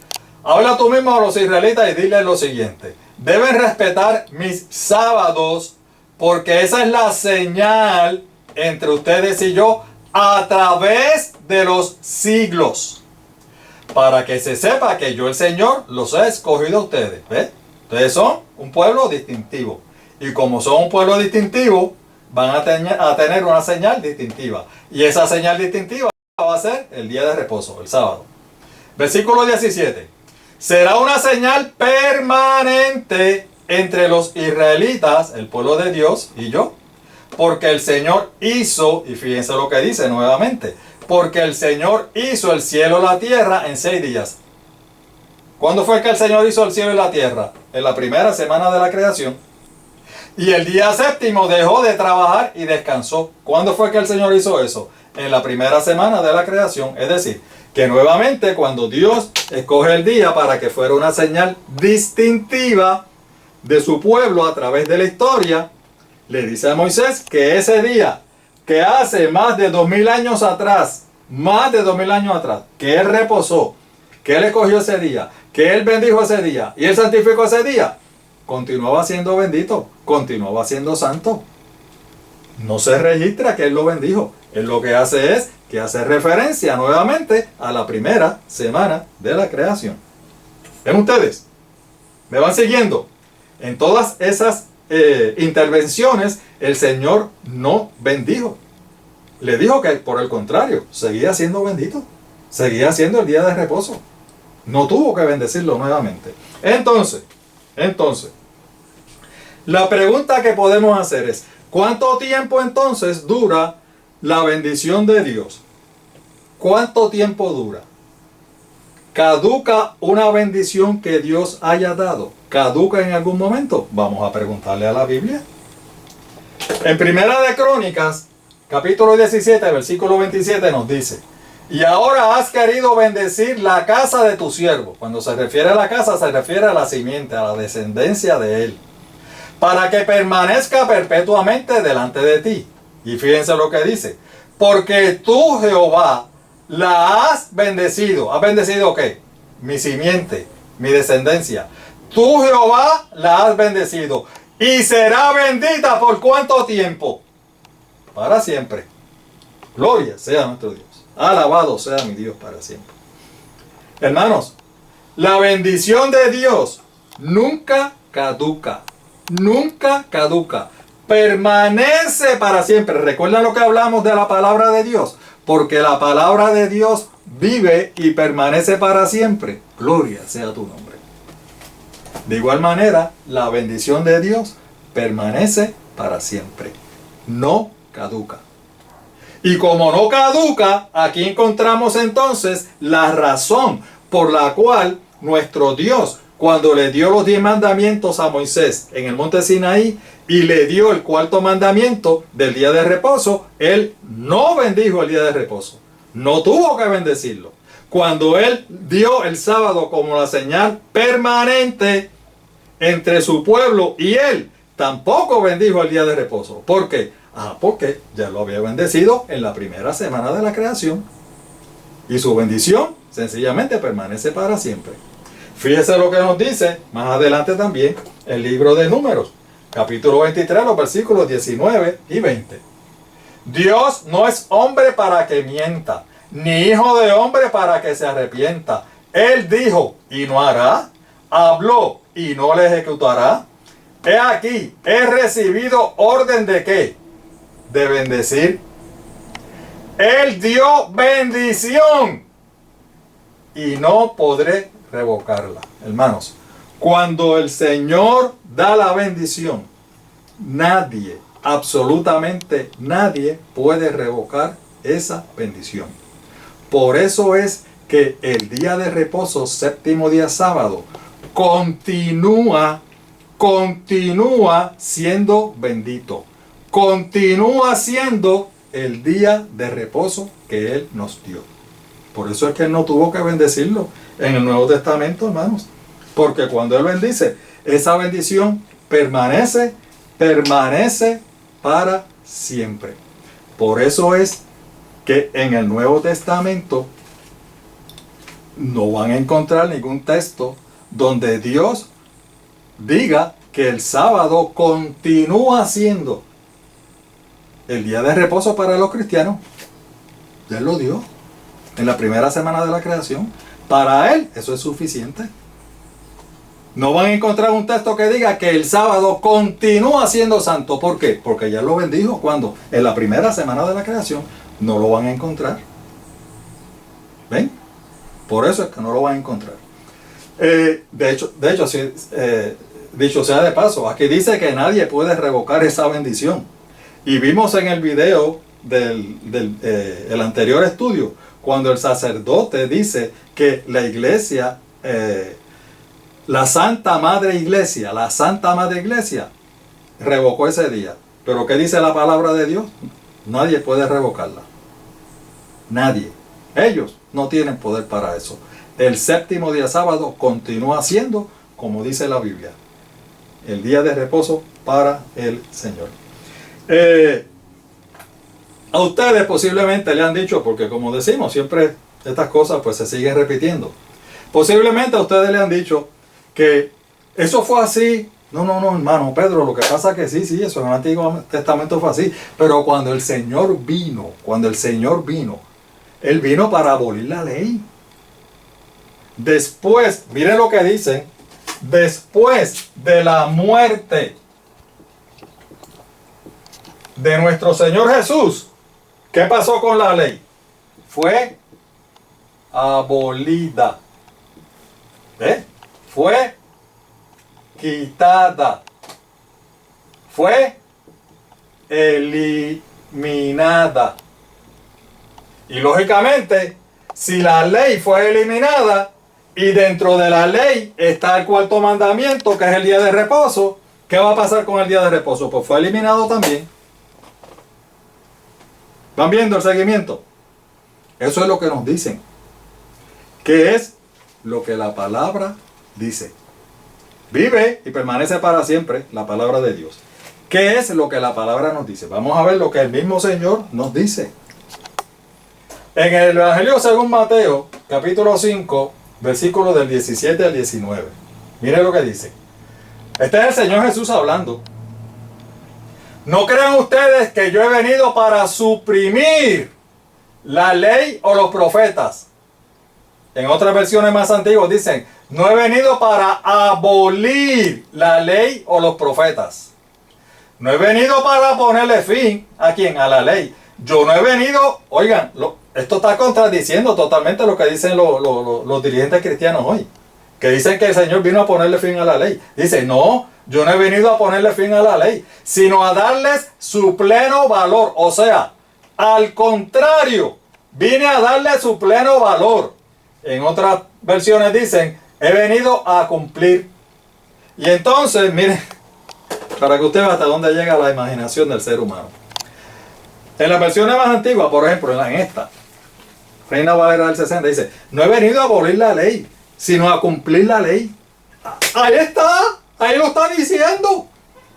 Habla tú mismo a los israelitas y dile lo siguiente. Deben respetar mis sábados porque esa es la señal entre ustedes y yo a través de los siglos. Para que se sepa que yo el Señor los he escogido a ustedes. ¿Ves? Ustedes son un pueblo distintivo. Y como son un pueblo distintivo, van a tener una señal distintiva. Y esa señal distintiva va a ser el día de reposo, el sábado. Versículo 17. Será una señal permanente entre los israelitas, el pueblo de Dios y yo. Porque el Señor hizo, y fíjense lo que dice nuevamente, porque el Señor hizo el cielo y la tierra en 6 días. ¿Cuándo fue que el Señor hizo el cielo y la tierra? En la primera semana de la creación. Y el día séptimo dejó de trabajar y descansó. ¿Cuándo fue que el Señor hizo eso? En la primera semana de la creación. Es decir, que nuevamente cuando Dios escoge el día para que fuera una señal distintiva de su pueblo a través de la historia, le dice a Moisés que ese día, que hace más de 2000 años atrás, que él reposó, que él escogió ese día, que él bendijo ese día y él santificó ese día, continuaba siendo bendito, continuaba siendo santo. No se registra que él lo bendijo. Él lo que hace es que hace referencia nuevamente a la primera semana de la creación. ¿Ven ustedes? ¿Me van siguiendo? En todas esas intervenciones, el Señor no bendijo. Le dijo que por el contrario, seguía siendo bendito. Seguía siendo el día de reposo. No tuvo que bendecirlo nuevamente. Entonces, la pregunta que podemos hacer es, ¿cuánto tiempo entonces dura la bendición de Dios? ¿Cuánto tiempo dura? ¿Caduca una bendición que Dios haya dado? ¿Caduca en algún momento? Vamos a preguntarle a la Biblia. En Primera de Crónicas, capítulo 17, versículo 27 nos dice: y ahora has querido bendecir la casa de tu siervo. Cuando se refiere a la casa, se refiere a la simiente, a la descendencia de él, para que permanezca perpetuamente delante de ti. Y fíjense lo que dice: porque tú, Jehová, la has bendecido. ¿Has bendecido qué? Mi simiente, mi descendencia. Tú, Jehová, la has bendecido. Y será bendita ¿por cuánto tiempo? Para siempre. Gloria sea nuestro Dios. Alabado sea mi Dios para siempre. Hermanos, la bendición de Dios nunca caduca. Nunca caduca. Permanece para siempre. ¿Recuerdan lo que hablamos de la palabra de Dios? Porque la palabra de Dios vive y permanece para siempre. Gloria sea tu nombre. De igual manera, la bendición de Dios permanece para siempre. No caduca. Y como no caduca, aquí encontramos entonces la razón por la cual nuestro Dios, cuando le dio los 10 mandamientos a Moisés en el monte Sinaí y le dio el 4.º mandamiento del día de reposo, él no bendijo el día de reposo. No tuvo que bendecirlo. Cuando él dio el sábado como la señal permanente entre su pueblo y él, tampoco bendijo el día de reposo. ¿Por qué? Porque ya lo había bendecido en la primera semana de la creación. Y su bendición sencillamente permanece para siempre. Fíjese lo que nos dice más adelante también el libro de Números, capítulo 23, los versículos 19 y 20. Dios no es hombre para que mienta, ni hijo de hombre para que se arrepienta. Él dijo y no hará, habló y no le ejecutará. He aquí, he recibido orden de ¿qué? De bendecir. Él dio bendición y no podré revocarla. Hermanos, cuando el Señor da la bendición, nadie, absolutamente nadie puede revocar esa bendición. Por eso es que el día de reposo, séptimo día sábado, continúa siendo bendito. Continúa siendo el día de reposo que Él nos dio. Por eso es que Él no tuvo que bendecirlo en el Nuevo Testamento, hermanos. Porque cuando Él bendice, esa bendición permanece para siempre. Por eso es que en el Nuevo Testamento no van a encontrar ningún texto donde Dios diga que el sábado continúa siendo el día de reposo para los cristianos. Ya Él lo dio en la primera semana de la creación. Para Él eso es suficiente. No van a encontrar un texto que diga que el sábado continúa siendo santo. ¿Por qué? Porque ya lo bendijo. ¿Cuándo? En la primera semana de la creación. No lo van a encontrar. ¿Ven? Por eso es que no lo van a encontrar. Sí, dicho sea de paso, aquí dice que nadie puede revocar esa bendición. Y vimos en el video el anterior estudio, cuando el sacerdote dice que la iglesia, la Santa Madre Iglesia, revocó ese día. Pero ¿qué dice la palabra de Dios? Nadie puede revocarla. Nadie. Ellos no tienen poder para eso. El séptimo día sábado continúa siendo, como dice la Biblia, el día de reposo para el Señor. A ustedes posiblemente le han dicho, porque como decimos, siempre estas cosas pues se siguen repitiendo. Posiblemente a ustedes le han dicho que eso fue así. No, hermano Pedro, lo que pasa es que sí, eso en el Antiguo Testamento fue así. Pero cuando el Señor vino, Él vino para abolir la ley. Después, miren lo que dicen, después de la muerte de nuestro Señor Jesús, ¿qué pasó con la ley? Fue abolida. Fue quitada. Fue eliminada. Y lógicamente, si la ley fue eliminada y dentro de la ley está el cuarto mandamiento, que es el día de reposo, ¿qué va a pasar con el día de reposo? Pues fue eliminado también. ¿Van viendo el seguimiento? Eso es lo que nos dicen. ¿Qué es lo que la palabra dice? Vive y permanece para siempre la palabra de Dios. ¿Qué es lo que la palabra nos dice? Vamos a ver lo que el mismo Señor nos dice. En el Evangelio según Mateo, capítulo 5, versículos del 17 al 19. Mire lo que dice. Este es el Señor Jesús hablando. No crean ustedes que yo he venido para suprimir la ley o los profetas. En otras versiones más antiguas dicen, no he venido para abolir la ley o los profetas. No he venido para ponerle fin ¿a quién? A la ley. Yo no he venido, oigan, esto está contradiciendo totalmente lo que dicen los dirigentes cristianos hoy. Que dicen que el Señor vino a ponerle fin a la ley. Dice, no, yo no he venido a ponerle fin a la ley, sino a darles su pleno valor. O sea, al contrario, vine a darle su pleno valor. En otras versiones dicen, he venido a cumplir. Y entonces, miren, para que usted vea hasta dónde llega la imaginación del ser humano. En las versiones más antiguas, por ejemplo, en esta, Reina Valera del 60, dice, no he venido a abolir la ley, sino a cumplir la ley. Ahí está, ahí lo está diciendo.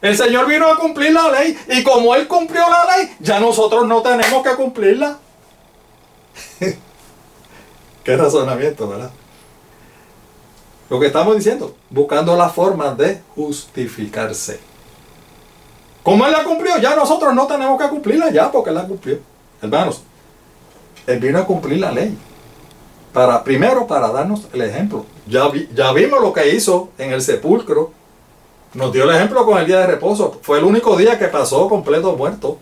El Señor vino a cumplir la ley, y como Él cumplió la ley, ya nosotros no tenemos que cumplirla. Qué razonamiento, ¿verdad? Lo que estamos diciendo, buscando la forma de justificarse. Como Él la cumplió, ya nosotros no tenemos que cumplirla ya, porque Él la cumplió. Hermanos, Él vino a cumplir la ley. Primero para darnos el ejemplo. Ya vimos lo que hizo en el sepulcro. Nos dio el ejemplo con el día de reposo. Fue el único día que pasó completo muerto.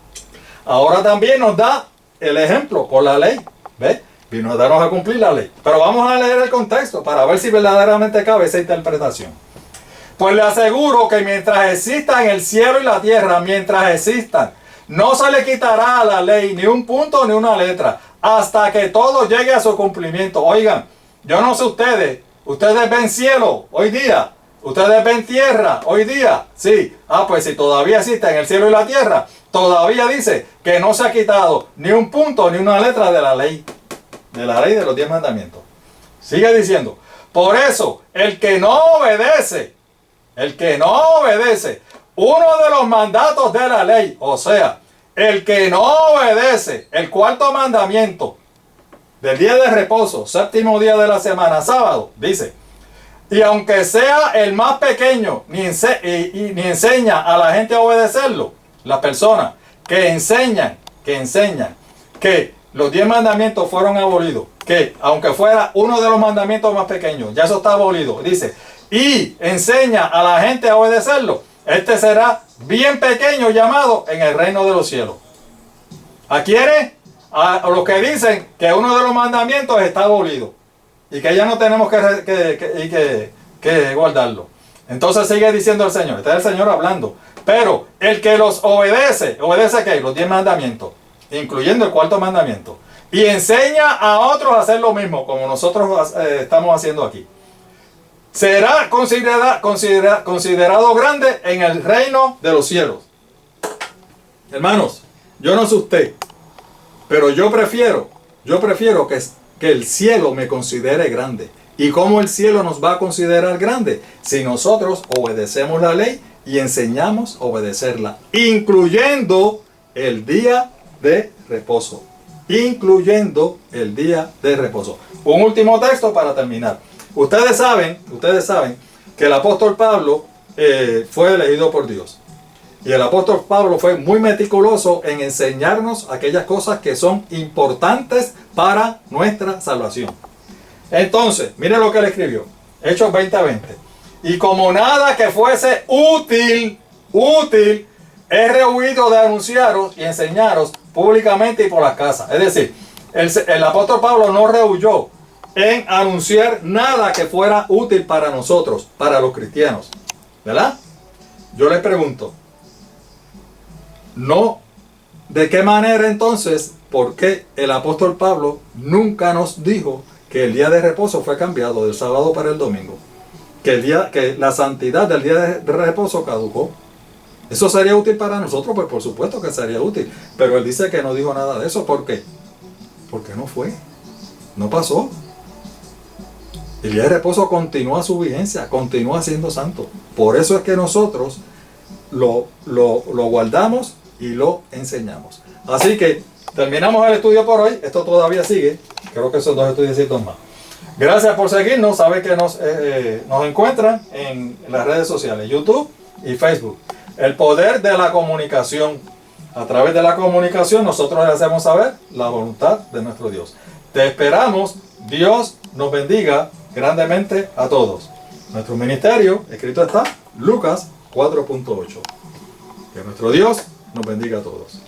Ahora también nos da el ejemplo con la ley. ¿Ves? Vino a darnos a cumplir la ley. Pero vamos a leer el contexto para ver si verdaderamente cabe esa interpretación. Pues le aseguro que mientras existan el cielo y la tierra, mientras existan, no se le quitará a la ley ni un punto ni una letra, hasta que todo llegue a su cumplimiento. Oigan, yo no sé ustedes ven cielo hoy día, ustedes ven tierra hoy día, sí. Pues si todavía existen el cielo y la tierra, todavía dice que no se ha quitado ni un punto ni una letra de la ley de los 10 mandamientos. Sigue diciendo, por eso, el que no obedece uno de los mandatos de la ley, o sea, el que no obedece el cuarto mandamiento del día de reposo, séptimo día de la semana, sábado, dice, y aunque sea el más pequeño, ni enseña a la gente a obedecerlo, las personas que enseñan que los 10 mandamientos fueron abolidos, que aunque fuera uno de los mandamientos más pequeños, ya eso está abolido, dice, y enseña a la gente a obedecerlo, este será bien pequeño llamado en el reino de los cielos. ¿A quiénes? a los que dicen que uno de los mandamientos está abolido y que ya no tenemos que guardarlo. Entonces sigue diciendo el Señor, está el Señor hablando, pero el que los obedece, ¿obedece qué? Los 10 mandamientos, incluyendo el cuarto mandamiento, y enseña a otros a hacer lo mismo, como nosotros estamos haciendo aquí, será considerado grande en el reino de los cielos. Hermanos, yo no sé usted, pero yo prefiero que el cielo me considere grande. ¿Y cómo el cielo nos va a considerar grande? Si nosotros obedecemos la ley y enseñamos a obedecerla, incluyendo el día de reposo. Incluyendo el día de reposo. Un último texto para terminar. Ustedes saben que el apóstol Pablo fue elegido por Dios. Y el apóstol Pablo fue muy meticuloso en enseñarnos aquellas cosas que son importantes para nuestra salvación. Entonces, mire lo que él escribió. Hechos 20:20. Y como nada que fuese útil, he rehuido de anunciaros y enseñaros públicamente y por las casas. Es decir, el apóstol Pablo no rehuyó en anunciar nada que fuera útil para nosotros, para los cristianos. ¿Verdad? Yo les pregunto, ¿no? ¿De qué manera entonces, por qué el apóstol Pablo nunca nos dijo que el día de reposo fue cambiado del sábado para el domingo? Que la santidad del día de reposo caducó. ¿Eso sería útil para nosotros? Pues por supuesto que sería útil. Pero él dice que no dijo nada de eso. ¿Por qué? Porque no fue. No pasó. El día de reposo continúa su vigencia, continúa siendo santo. Por eso es que nosotros lo guardamos y lo enseñamos. Así que terminamos el estudio por hoy. Esto todavía sigue. Creo que son 2 estudios más. Gracias por seguirnos. Saben que nos encuentran en las redes sociales, YouTube y Facebook. El poder de la comunicación. A través de la comunicación nosotros le hacemos saber la voluntad de nuestro Dios. Te esperamos. Dios nos bendiga grandemente a todos. Nuestro ministerio, escrito está, Lucas 4.8. Que nuestro Dios nos bendiga a todos.